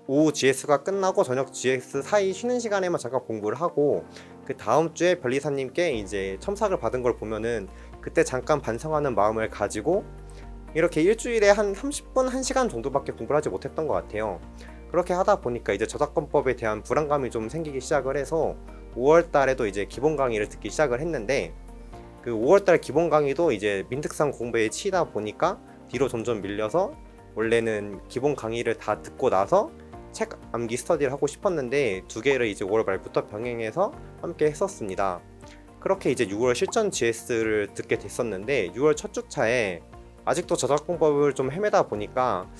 오후 GS가 끝나고 저녁 GS 사이 쉬는 시간에만 잠깐 공부를 하고, 그 다음 주에 변리사님께 이제 첨삭을 받은 걸 보면은 그때 잠깐 반성하는 마음을 가지고 이렇게 일주일에 한 30분, 1시간 정도밖에 공부를 하지 못했던 것 같아요. 그렇게 하다 보니까 이제 저작권법에 대한 불안감이 좀 생기기 시작을 해서 5월 달에도 이제 기본 강의를 듣기 시작을 했는데, 그 5월 달 기본 강의도 이제 민특상 공부에 치이다 보니까 뒤로 점점 밀려서 원래는 기본 강의를 다 듣고 나서 책 암기 스터디를 하고 싶었는데 두 개를 이제 5월 말부터 병행해서 함께 했었습니다. 그렇게 이제 6월 실전 GS를 듣게 됐었는데 6월 첫 주차에 아직도 저작공법을 좀 헤매다 보니까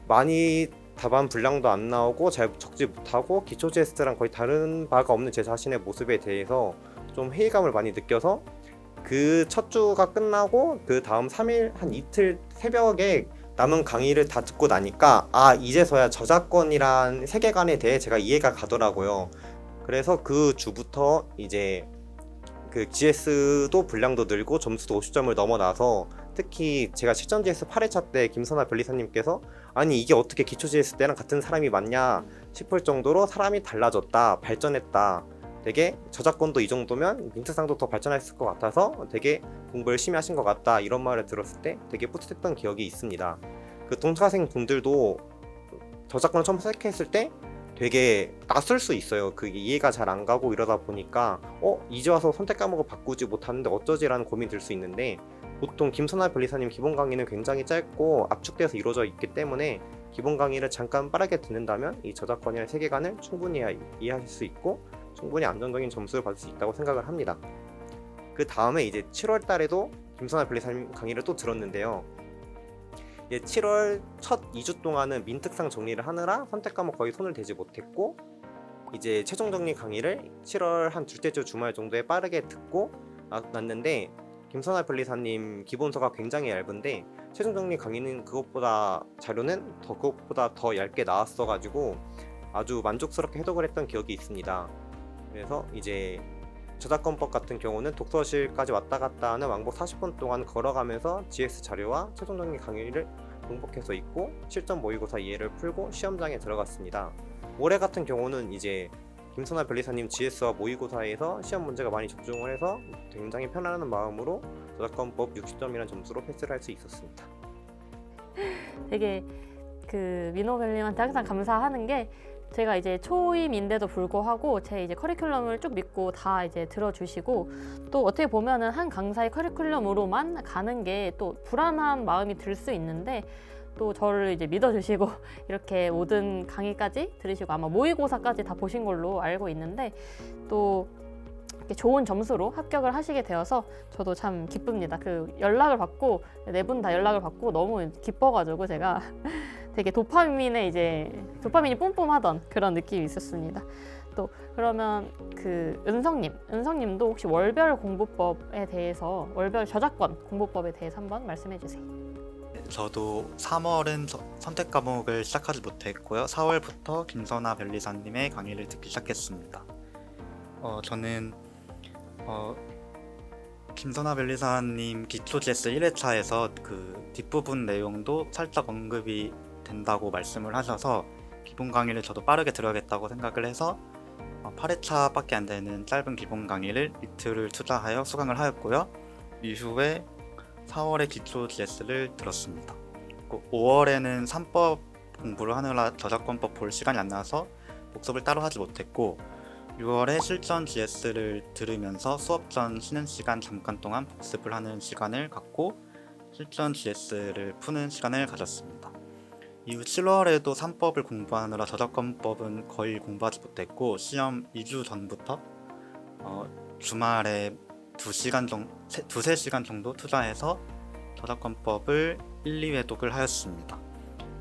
많이 답안 분량도 안 나오고 잘 적지 못하고 기초 GS랑 거의 다른 바가 없는 제 자신의 모습에 대해서 좀 회의감을 많이 느껴서 그 첫 주가 끝나고 그 다음 3일 한 이틀 새벽에 남은 강의를 다 듣고 나니까 이제서야 저작권이란 세계관에 대해 제가 이해가 가더라고요. 그래서 그 주부터 이제 그 GS도 분량도 늘고 점수도 50점을 넘어나서 특히 제가 실전 GS 8회차 때 김선아 변리사님께서 아니 이게 어떻게 기초 GS 때랑 같은 사람이 맞냐 싶을 정도로 사람이 달라졌다, 발전했다, 되게 저작권도 이 정도면 민트상도 더 발전했을 것 같아서 되게 공부 열심히 하신 것 같다 이런 말을 들었을 때 되게 뿌듯했던 기억이 있습니다. 그 동차생 분들도 저작권을 처음 시작했을 때 되게 낯설 수 있어요. 그게 이해가 잘 안 가고 이러다 보니까 이제 와서 선택 과목을 바꾸지 못하는데 어쩌지라는 고민이 들 수 있는데 보통 김선아 변리사님 기본 강의는 굉장히 짧고 압축돼서 이루어져 있기 때문에 기본 강의를 잠깐 빠르게 듣는다면 이 저작권이라는 세계관을 충분히 이해하실 수 있고 충분히 안정적인 점수를 받을 수 있다고 생각을 합니다. 그 다음에 이제 7월 달에도 김선아 변리사님 강의를 또 들었는데요. 7월 첫 2주 동안은 민특상 정리를 하느라 선택 과목 거의 손을 대지 못했고 이제 최종 정리 강의를 7월 한 둘째 주 주말 정도에 빠르게 듣고 났는데 김선아 변리사님 기본서가 굉장히 얇은데 최종 정리 강의는 자료는 그것보다 더 얇게 나왔어가지고 아주 만족스럽게 해독을 했던 기억이 있습니다. 그래서 이제 저작권법 같은 경우는 독서실까지 왔다 갔다 하는 왕복 40분 동안 걸어가면서 GS 자료와 최종 정리 강의를 공복해서 읽고 실전 모의고사 이해를 풀고 시험장에 들어갔습니다. 올해 같은 경우는 이제 김선아 변리사님 GS와 모의고사에서 시험 문제가 많이 적중을 해서 굉장히 편안한 마음으로 저작권법 60점이라는 점수로 패스를 할 수 있었습니다. 되게 그 민호벨님한테 항상 감사하는 게 제가 이제 초임인데도 불구하고 제 이제 커리큘럼을 쭉 믿고 다 이제 들어주시고 또 어떻게 보면은 한 강사의 커리큘럼으로만 가는 게 또 불안한 마음이 들 수 있는데 또 저를 이제 믿어주시고 이렇게 모든 강의까지 들으시고 아마 모의고사까지 다 보신 걸로 알고 있는데 또 이렇게 좋은 점수로 합격을 하시게 되어서 저도 참 기쁩니다. 그 연락을 받고 네 분 다 연락을 받고 너무 기뻐가지고 제가 되게 도파민이 뿜뿜하던 그런 느낌이 있었습니다. 또 그러면 그 은성님도 혹시 월별 공부법에 대해서 월별 저작권 공부법에 대해서 한번 말씀해 주세요. 저도 3월은 선택 과목을 시작하지 못했고요. 4월부터 김선아 변리사님의 강의를 듣기 시작했습니다. 저는 김선아 변리사님 기초 GS 1회차에서 그 뒷부분 내용도 살짝 언급이 된다고 말씀을 하셔서 기본 강의를 저도 빠르게 들어야겠다고 생각을 해서 8회차밖에 안 되는 짧은 기본 강의를 이틀을 투자하여 수강을 하였고요. 이후에 4월에 기초 GS를 들었습니다. 5월에는 3법 공부를 하느라 저작권법 볼 시간이 안 나서 복습을 따로 하지 못했고 6월에 실전 GS를 들으면서 수업 전 쉬는 시간 잠깐 동안 복습을 하는 시간을 갖고 실전 GS를 푸는 시간을 가졌습니다. 이후 7월에도 3법을 공부하느라 저작권법은 거의 공부하지 못했고 시험 2주 전부터 주말에 2-3 시간 정도 투자해서 저작권법을 1, 2회독을 하였습니다.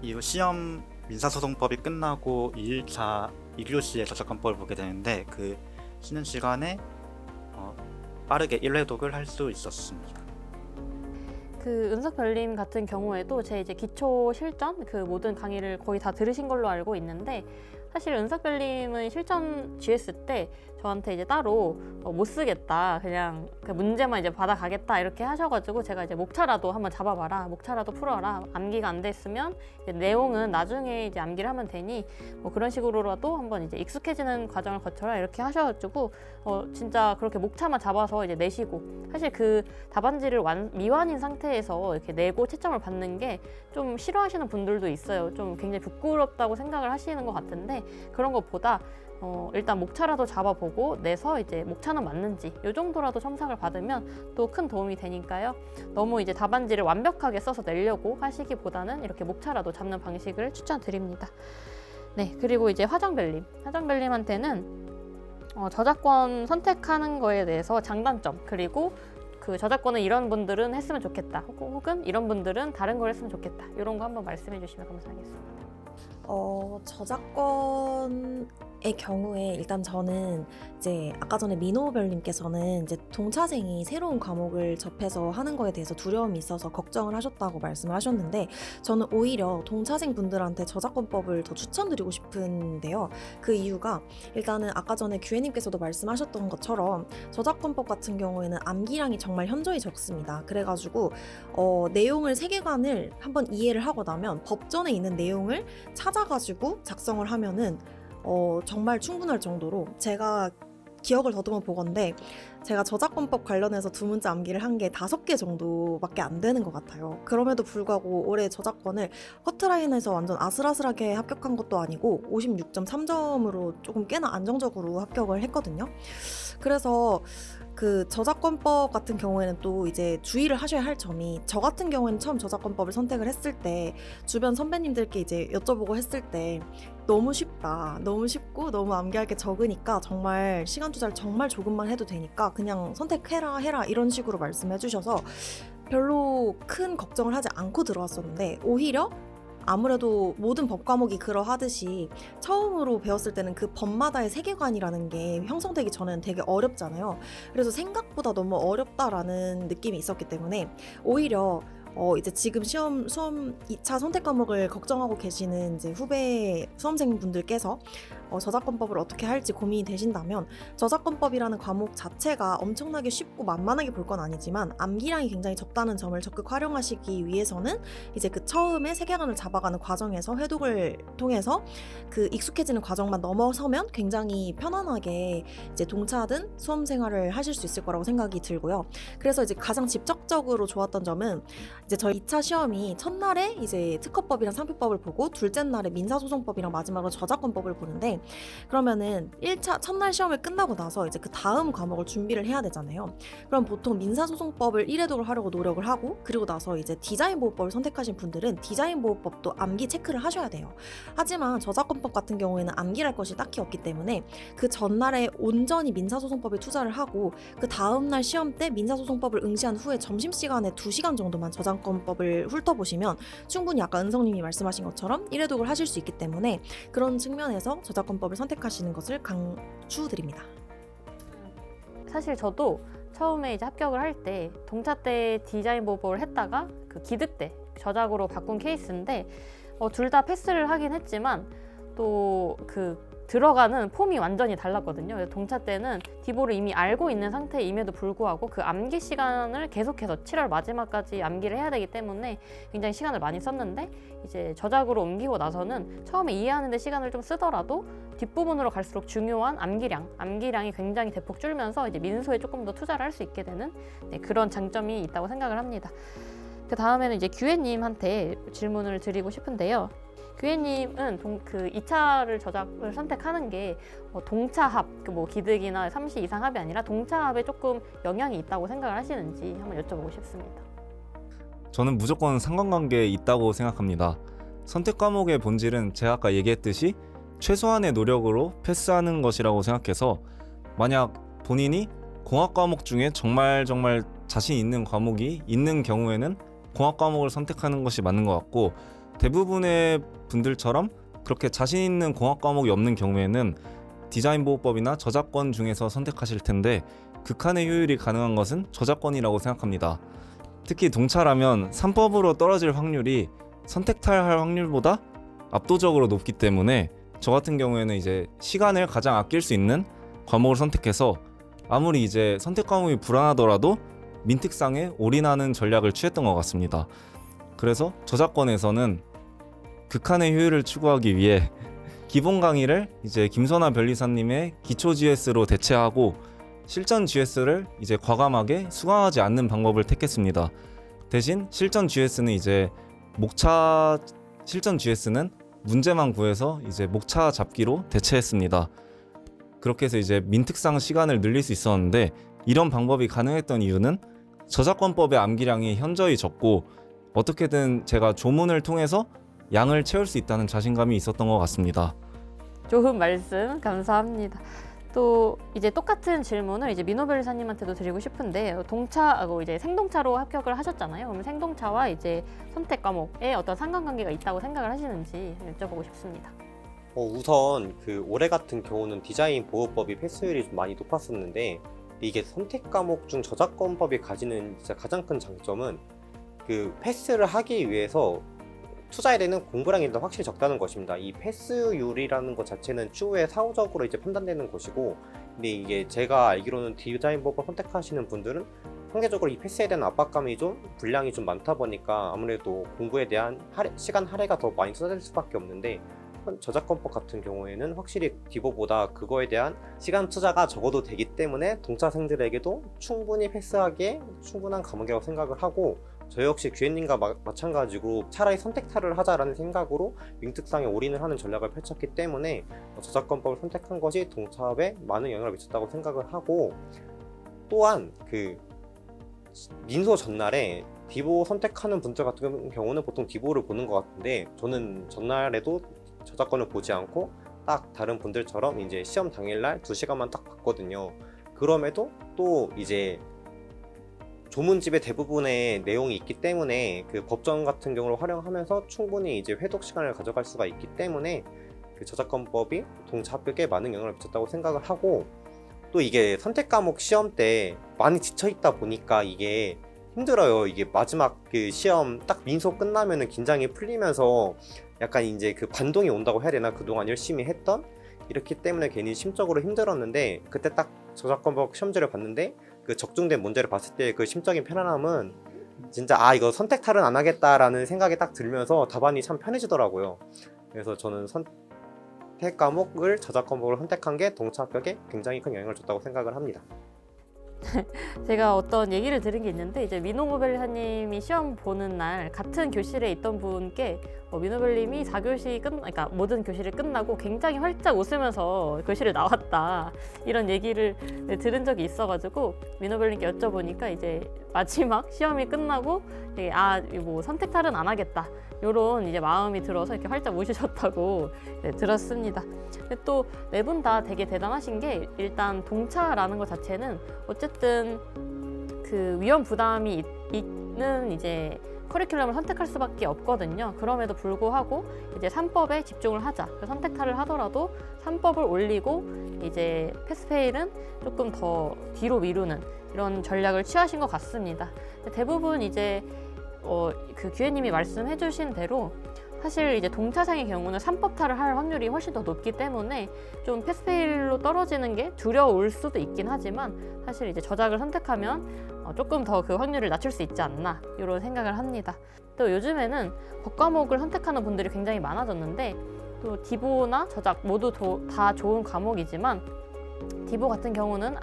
이후 시험 민사소송법이 끝나고 2일차 2교시에 저작권법을 보게 되는데 그 쉬는 시간에 빠르게 1회독을 할 수 있었습니다. 그 은석별님 같은 경우에도 제 이제 기초 실전 그 모든 강의를 거의 다 들으신 걸로 알고 있는데 사실 은석별님은 실전 GS 때 저한테 이제 따로 못 쓰겠다 그냥 그 문제만 이제 받아가겠다 이렇게 하셔가지고 제가 이제 목차라도 한번 잡아봐라 목차라도 풀어라 암기가 안 됐으면 이제 내용은 나중에 이제 암기를 하면 되니 뭐 그런 식으로라도 한번 이제 익숙해지는 과정을 거쳐라 이렇게 하셔가지고 진짜 그렇게 목차만 잡아서 이제 내시고 사실 그 답안지를 미완인 상태에서 이렇게 내고 채점을 받는 게 좀 싫어하시는 분들도 있어요. 좀 굉장히 부끄럽다고 생각을 하시는 것 같은데 그런 것보다 일단 목차라도 잡아보고 내서 이제 목차는 맞는지 이 정도라도 첨삭을 받으면 또 큰 도움이 되니까요. 너무 이제 답안지를 완벽하게 써서 내려고 하시기보다는 이렇게 목차라도 잡는 방식을 추천드립니다. 네, 그리고 이제 화정별님한테는 저작권 선택하는 거에 대해서 장단점, 그리고 그 저작권은 이런 분들은 했으면 좋겠다, 혹은 이런 분들은 다른 걸 했으면 좋겠다, 이런 거 한번 말씀해 주시면 감사하겠습니다. 저작권의 경우에 일단 저는 이제 아까 전에 민호별님께서는 이제 동차생이 새로운 과목을 접해서 하는 거에 대해서 두려움이 있어서 걱정을 하셨다고 말씀을 하셨는데, 저는 오히려 동차생 분들한테 저작권법을 더 추천드리고 싶은데요. 그 이유가 일단은 아까 전에 규혜님께서도 말씀하셨던 것처럼 저작권법 같은 경우에는 암기량이 정말 현저히 적습니다. 그래가지고 내용을 세계관을 한번 이해를 하고 나면 법전에 있는 내용을 찾아가지고 작성을 하면은 정말 충분할 정도로, 제가 기억을 더듬어 보건데 제가 저작권법 관련해서 두 문자 암기를 한 게 5개 정도밖에 안 되는 것 같아요. 그럼에도 불구하고 올해 저작권을 커트라인에서 완전 아슬아슬하게 합격한 것도 아니고 56.3점으로 조금 꽤나 안정적으로 합격을 했거든요. 그래서 그 저작권법 같은 경우에는 또 이제 주의를 하셔야 할 점이, 저 같은 경우에는 처음 저작권법을 선택을 했을 때 주변 선배님들께 이제 여쭤보고 했을 때 너무 쉽다, 너무 쉽고 너무 암기할 게 적으니까 정말 시간 투자를 정말 조금만 해도 되니까 그냥 선택해라 해라 이런 식으로 말씀해 주셔서 별로 큰 걱정을 하지 않고 들어왔었는데, 오히려 아무래도 모든 법 과목이 그러하듯이 처음으로 배웠을 때는 그 법마다의 세계관이라는 게 형성되기 전에는 되게 어렵잖아요. 그래서 생각보다 너무 어렵다라는 느낌이 있었기 때문에 오히려 이제 지금 수험 2차 선택 과목을 걱정하고 계시는 이제 후배 수험생분들께서 저작권법을 어떻게 할지 고민이 되신다면, 저작권법이라는 과목 자체가 엄청나게 쉽고 만만하게 볼 건 아니지만 암기량이 굉장히 적다는 점을 적극 활용하시기 위해서는 이제 그 처음에 세계관을 잡아가는 과정에서 회독을 통해서 그 익숙해지는 과정만 넘어서면 굉장히 편안하게 이제 동차든 수험 생활을 하실 수 있을 거라고 생각이 들고요. 그래서 이제 가장 직접적으로 좋았던 점은 이제 저희 2차 시험이 첫날에 이제 특허법이랑 상표법을 보고 둘째 날에 민사소송법이랑 마지막으로 저작권법을 보는데, 그러면은 1차 첫날 시험을 끝나고 나서 이제 그 다음 과목을 준비를 해야 되잖아요. 그럼 보통 민사소송법을 1회독을 하려고 노력을 하고, 그리고 나서 이제 디자인보호법을 선택하신 분들은 디자인보호법도 암기 체크를 하셔야 돼요. 하지만 저작권법 같은 경우에는 암기할 것이 딱히 없기 때문에 그 전날에 온전히 민사소송법에 투자를 하고 그 다음날 시험 때 민사소송법을 응시한 후에 점심시간에 2시간 정도만 저작권법을 훑어보시면 충분히 아까 은성님이 말씀하신 것처럼 1회독을 하실 수 있기 때문에, 그런 측면에서 저작권법을 선택하시는 것을 강추드립니다. 사실 저도 처음에 이제 합격을 할 때 동차 때 디자인 보호법을 했다가 그 기득 때 저작으로 바꾼 케이스인데, 둘 다 패스를 하긴 했지만 또 그 들어가는 폼이 완전히 달랐거든요. 동차 때는 디보를 이미 알고 있는 상태임에도 불구하고 그 암기 시간을 계속해서 7월 마지막까지 암기를 해야 되기 때문에 굉장히 시간을 많이 썼는데, 이제 저작으로 옮기고 나서는 처음에 이해하는 데 시간을 좀 쓰더라도 뒷부분으로 갈수록 중요한 암기량이 굉장히 대폭 줄면서 이제 민소에 조금 더 투자를 할 수 있게 되는 그런 장점이 있다고 생각을 합니다. 그 다음에는 이제 규혜님한테 질문을 드리고 싶은데요. 규혜님은 그 2차를 저작을 선택하는 게 동차합, 뭐 기득이나 3시 이상 합이 아니라 동차합에 조금 영향이 있다고 생각을 하시는지 한번 여쭤보고 싶습니다. 저는 무조건 상관관계에 있다고 생각합니다. 선택 과목의 본질은 제가 아까 얘기했듯이 최소한의 노력으로 패스하는 것이라고 생각해서, 만약 본인이 공학 과목 중에 정말 자신 있는 과목이 있는 경우에는 공학 과목을 선택하는 것이 맞는 것 같고, 대부분의 분들처럼 그렇게 자신 있는 공학 과목이 없는 경우에는 디자인보호법이나 저작권 중에서 선택하실 텐데, 극한의 효율이 가능한 것은 저작권이라고 생각합니다. 특히 동차라면 3법으로 떨어질 확률이 선택할 확률보다 압도적으로 높기 때문에 저 같은 경우에는 이제 시간을 가장 아낄 수 있는 과목을 선택해서 아무리 이제 선택 과목이 불안하더라도 민특상에 올인하는 전략을 취했던 것 같습니다. 그래서 저작권에서는 극한의 효율을 추구하기 위해 기본 강의를 이제 김선아 변리사님의 기초 GS로 대체하고 실전 GS를 이제 과감하게 수강하지 않는 방법을 택했습니다. 대신 실전 GS는 이제 실전 GS는 문제만 구해서 이제 목차 잡기로 대체했습니다. 그렇게 해서 이제 민특상 시간을 늘릴 수 있었는데 이런 방법이 가능했던 이유는 저작권법의 암기량이 현저히 적고 어떻게든 제가 조문을 통해서 양을 채울 수 있다는 자신감이 있었던 것 같습니다. 좋은 말씀 감사합니다. 또 이제 똑같은 질문을 이제 민호 변리사님한테도 드리고 싶은데 동차하고 이제 생동차로 합격을 하셨잖아요. 그럼 생동차와 이제 선택 과목에 어떤 상관관계가 있다고 생각을 하시는지 여쭤보고 싶습니다. 우선 그 올해 같은 경우는 디자인 보호법이 패스율이 좀 많이 높았었는데 이게 선택 과목 중 저작권법이 가지는 진짜 가장 큰 장점은 그 패스를 하기 위해서 투자해야 되는 공부량이 일단 확실히 적다는 것입니다. 이 패스율이라는 것 자체는 추후에 사후적으로 이제 판단되는 것이고, 근데 이게 제가 알기로는 디자인법을 선택하시는 분들은 상대적으로 이 패스에 대한 압박감이 좀 분량이 좀 많다 보니까 아무래도 공부에 대한 시간 할애가 더 많이 쏟아질 수밖에 없는데, 저작권법 같은 경우에는 확실히 디보보다 그거에 대한 시간 투자가 적어도 되기 때문에 동차생들에게도 충분히 패스하기에 충분한 과목이라고 생각을 하고, 저 역시 규현님과 마찬가지로 차라리 선택타를 하자라는 생각으로 윙특상에 올인을 하는 전략을 펼쳤기 때문에 저작권법을 선택한 것이 동차업에 많은 영향을 미쳤다고 생각을 하고, 또한 그 민소 전날에 디보 선택하는 분들 같은 경우는 보통 디보를 보는 것 같은데, 저는 전날에도 저작권을 보지 않고 딱 다른 분들처럼 이제 시험 당일날 2시간만 딱 봤거든요. 그럼에도 또 이제 조문집의 대부분의 내용이 있기 때문에 그 법정 같은 경우를 활용하면서 충분히 이제 회독 시간을 가져갈 수가 있기 때문에 그 저작권법이 동차 합격에 많은 영향을 미쳤다고 생각을 하고, 또 이게 선택 과목 시험 때 많이 지쳐 있다 보니까 이게 힘들어요. 이게 마지막 그 시험 딱 민소 끝나면은 긴장이 풀리면서 약간 이제 그 반동이 온다고 해야 되나, 그동안 열심히 했던, 이렇기 때문에 괜히 심적으로 힘들었는데, 그때 딱 저작권법 시험지를 봤는데 그 적중된 문제를 봤을 때 그 심적인 편안함은 진짜 이거 선택탈은 안 하겠다라는 생각이 딱 들면서 답안이 참 편해지더라고요. 그래서 저는 선택 과목을 저작권법을 선택한 게 동차 합격에 굉장히 큰 영향을 줬다고 생각을 합니다. 제가 어떤 얘기를 들은 게 있는데, 이제 민호 변리사님이 시험 보는 날 같은 교실에 있던 분께 민호 변리님이 4교시 그러니까 모든 교실이 끝나고 굉장히 활짝 웃으면서 교실을 나왔다, 이런 얘기를 들은 적이 있어가지고 민호 변리님께 여쭤보니까 이제 마지막 시험이 끝나고 되게 뭐 선택탈은 안 하겠다, 이런 이제 마음이 들어서 이렇게 활짝 웃으셨다고 들었습니다. 또 네 분 다 되게 대단하신 게, 일단 동차라는 것 자체는 어쨌든 그 위험 부담이 있는 이제 커리큘럼을 선택할 수밖에 없거든요. 그럼에도 불구하고 이제 3법에 집중을 하자, 선택타를 하더라도 3법을 올리고 이제 패스페일은 조금 더 뒤로 미루는 이런 전략을 취하신 것 같습니다. 대부분 이제 그 규혜님이 말씀해주신 대로 사실 이제 동차생의 경우는 3법타를 할 확률이 훨씬 더 높기 때문에 좀 패스페일로 떨어지는 게 두려울 수도 있긴 하지만, 사실 이제 저작을 선택하면 조금 더 그 확률을 낮출 수 있지 않나, 이런 생각을 합니다. 또 요즘에는 법과목을 선택하는 분들이 굉장히 많아졌는데, 또 디보나 저작 모두 다 좋은 과목이지만 디보 같은 경우는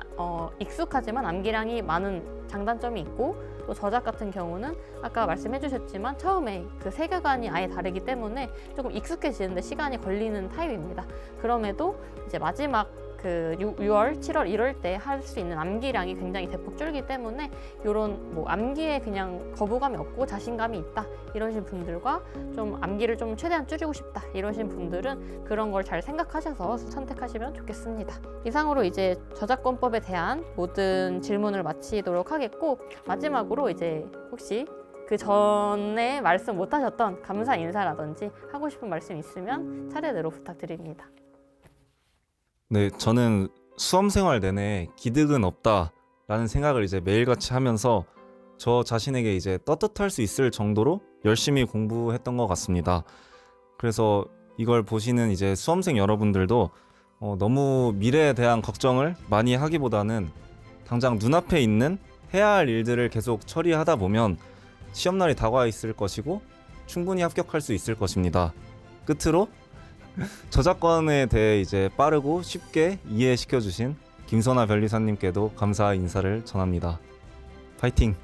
익숙하지만 암기량이 많은 장단점이 있고, 또 저작 같은 경우는 아까 말씀해 주셨지만 처음에 그 세계관이 아예 다르기 때문에 조금 익숙해지는데 시간이 걸리는 타입입니다. 그럼에도 이제 마지막 그 6월, 7월, 1월 때 할 수 있는 암기량이 굉장히 대폭 줄기 때문에 이런 뭐 암기에 그냥 거부감이 없고 자신감이 있다 이러신 분들과 좀 암기를 좀 최대한 줄이고 싶다 이러신 분들은 그런 걸 잘 생각하셔서 선택하시면 좋겠습니다. 이상으로 이제 저작권법에 대한 모든 질문을 마치도록 하겠고, 마지막으로 이제 혹시 그 전에 말씀 못 하셨던 감사 인사라든지 하고 싶은 말씀 있으면 차례대로 부탁드립니다. 네, 저는 수험 생활 내내 기득은 없다라는 생각을 이제 매일같이 하면서 저 자신에게 이제 떳떳할 수 있을 정도로 열심히 공부했던 것 같습니다. 그래서 이걸 보시는 이제 수험생 여러분들도 너무 미래에 대한 걱정을 많이 하기보다는 당장 눈앞에 있는 해야 할 일들을 계속 처리하다 보면 시험날이 다가와 있을 것이고 충분히 합격할 수 있을 것입니다. 끝으로 저작권에 대해 이제 빠르고 쉽게 이해시켜 주신 김선아 변리사님께도 감사 인사를 전합니다. 파이팅!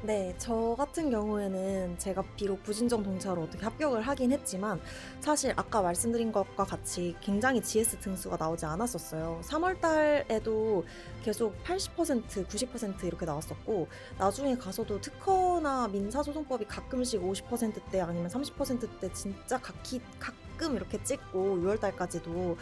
네, 저 같은 경우에는 제가 비록 부진정 동차로 어떻게 합격을 하긴 했지만 사실 아까 말씀드린 것과 같이 굉장히 GS 등수가 나오지 않았었어요. 3월 달에도 계속 80%, 90% 이렇게 나왔었고 나중에 가서도 특허나 민사소송법이 가끔씩 50%대 아니면 30%대 진짜 가끔 이렇게 찍고 6월 달까지도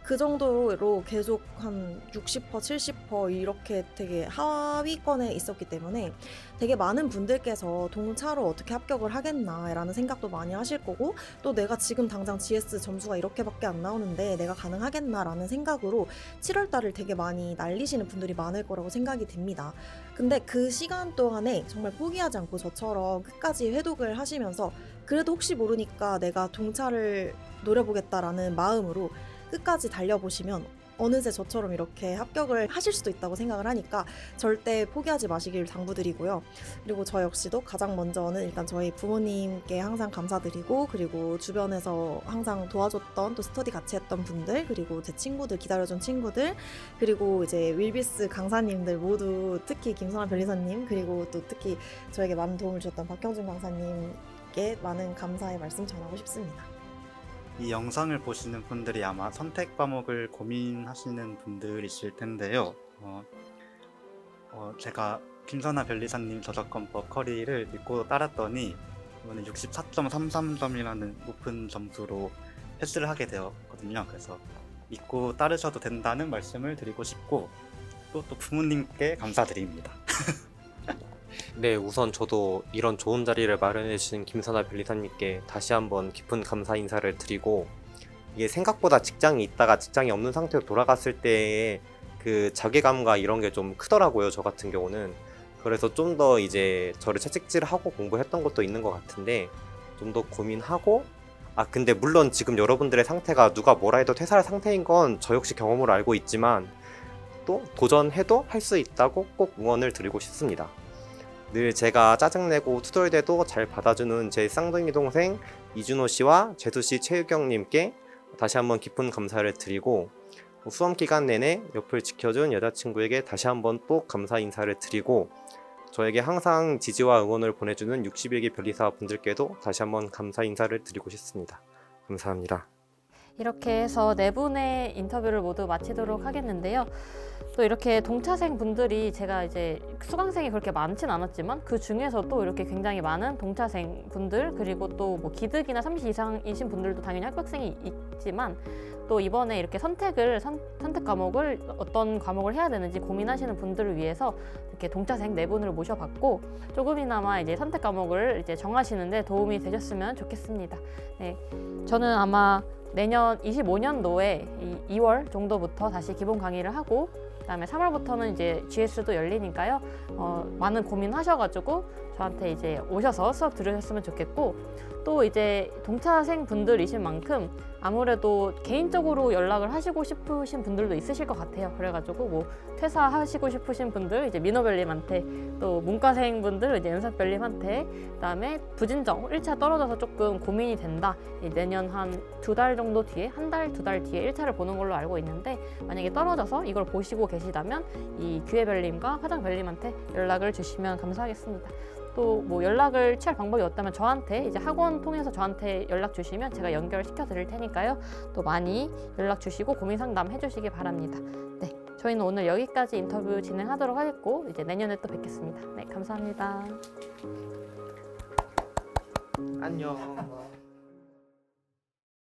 그 정도로 계속 한 60%, 70% 이렇게 되게 하위권에 있었기 때문에 되게 많은 분들께서 동차로 어떻게 합격을 하겠나라는 생각도 많이 하실 거고 또 내가 지금 당장 GS 점수가 이렇게밖에 안 나오는데 내가 가능하겠나라는 생각으로 7월 달을 되게 많이 날리시는 분들이 많을 거라고 생각이 됩니다. 근데 그 시간 동안에 정말 포기하지 않고 저처럼 끝까지 회독을 하시면서 그래도 혹시 모르니까 내가 동차를 노려보겠다라는 마음으로 끝까지 달려보시면 어느새 저처럼 이렇게 합격을 하실 수도 있다고 생각을 하니까 절대 포기하지 마시길 당부드리고요. 그리고 저 역시도 가장 먼저는 일단 저희 부모님께 항상 감사드리고 그리고 주변에서 항상 도와줬던 또 스터디 같이 했던 분들 그리고 제 친구들 기다려준 친구들 그리고 이제 윌비스 강사님들 모두 특히 김선아 변리사님 그리고 또 특히 저에게 많은 도움을 주셨던 박형준 강사님께 많은 감사의 말씀 전하고 싶습니다. 이 영상을 보시는 분들이 아마 선택 과목을 고민하시는 분들이실 텐데요. 제가 김선아 변리사님 저작권법 커리를 믿고 따랐더니 이번에 64.33점이라는 높은 점수로 패스를 하게 되었거든요. 그래서 믿고 따르셔도 된다는 말씀을 드리고 싶고 또 부모님께 감사드립니다. 네, 우선 저도 이런 좋은 자리를 마련해 주신 김선아 변리사님께 다시 한번 깊은 감사 인사를 드리고 이게 생각보다 직장이 있다가 직장이 없는 상태로 돌아갔을 때의 그 자괴감과 이런 게 좀 크더라고요, 저 같은 경우는. 그래서 좀 더 이제 저를 채찍질하고 공부했던 것도 있는 것 같은데 좀 더 고민하고 근데 물론 지금 여러분들의 상태가 누가 뭐라 해도 퇴사할 상태인 건 저 역시 경험으로 알고 있지만 또 도전해도 할 수 있다고 꼭 응원을 드리고 싶습니다. 늘 제가 짜증내고 투덜대도 잘 받아주는 제 쌍둥이 동생 이준호 씨와 재수 씨, 최유경 님께 다시 한번 깊은 감사를 드리고 수험 기간 내내 옆을 지켜준 여자친구에게 다시 한번 또 감사 인사를 드리고 저에게 항상 지지와 응원을 보내주는 61기 변리사 분들께도 다시 한번 감사 인사를 드리고 싶습니다. 감사합니다. 이렇게 해서 네 분의 인터뷰를 모두 마치도록 하겠는데요. 또 이렇게 동차생 분들이 제가 이제 수강생이 그렇게 많진 않았지만 그 중에서도 이렇게 굉장히 많은 동차생 분들 그리고 또 뭐 기득이나 30 이상이신 분들도 당연히 합격생이 있지만 또 이번에 이렇게 선택 과목을 어떤 과목을 해야 되는지 고민하시는 분들을 위해서 이렇게 동차생 네 분을 모셔봤고 조금이나마 이제 선택 과목을 이제 정하시는데 도움이 되셨으면 좋겠습니다. 네, 저는 아마 내년 25년도에 2월 정도부터 다시 기본 강의를 하고 그다음에 3월부터는 이제 GS도 열리니까요. 많은 고민하셔가지고 저한테 이제 오셔서 수업 들으셨으면 좋겠고 또 이제 동차생 분들이신 만큼 아무래도 개인적으로 연락을 하시고 싶으신 분들도 있으실 것 같아요. 그래가지고 뭐 퇴사하시고 싶으신 분들 이제 민호별님한테 또 문과생 분들 이제 연석별님한테 그다음에 부진정 1차 떨어져서 조금 고민이 된다. 내년 한 2달 정도 뒤에 한 달, 2달 뒤에 1차를 보는 걸로 알고 있는데 만약에 떨어져서 이걸 보시고 계시다면 이 기회별님과 화정별님한테 연락을 주시면 감사하겠습니다. 또 뭐 연락을 취할 방법이 없다면 저한테 이제 학원 통해서 저한테 연락 주시면 제가 연결시켜 드릴 테니까요. 또 많이 연락 주시고 고민 상담 해주시기 바랍니다. 네, 저희는 오늘 여기까지 인터뷰 진행하도록 하겠고 이제 내년에 또 뵙겠습니다. 네, 감사합니다. 안녕.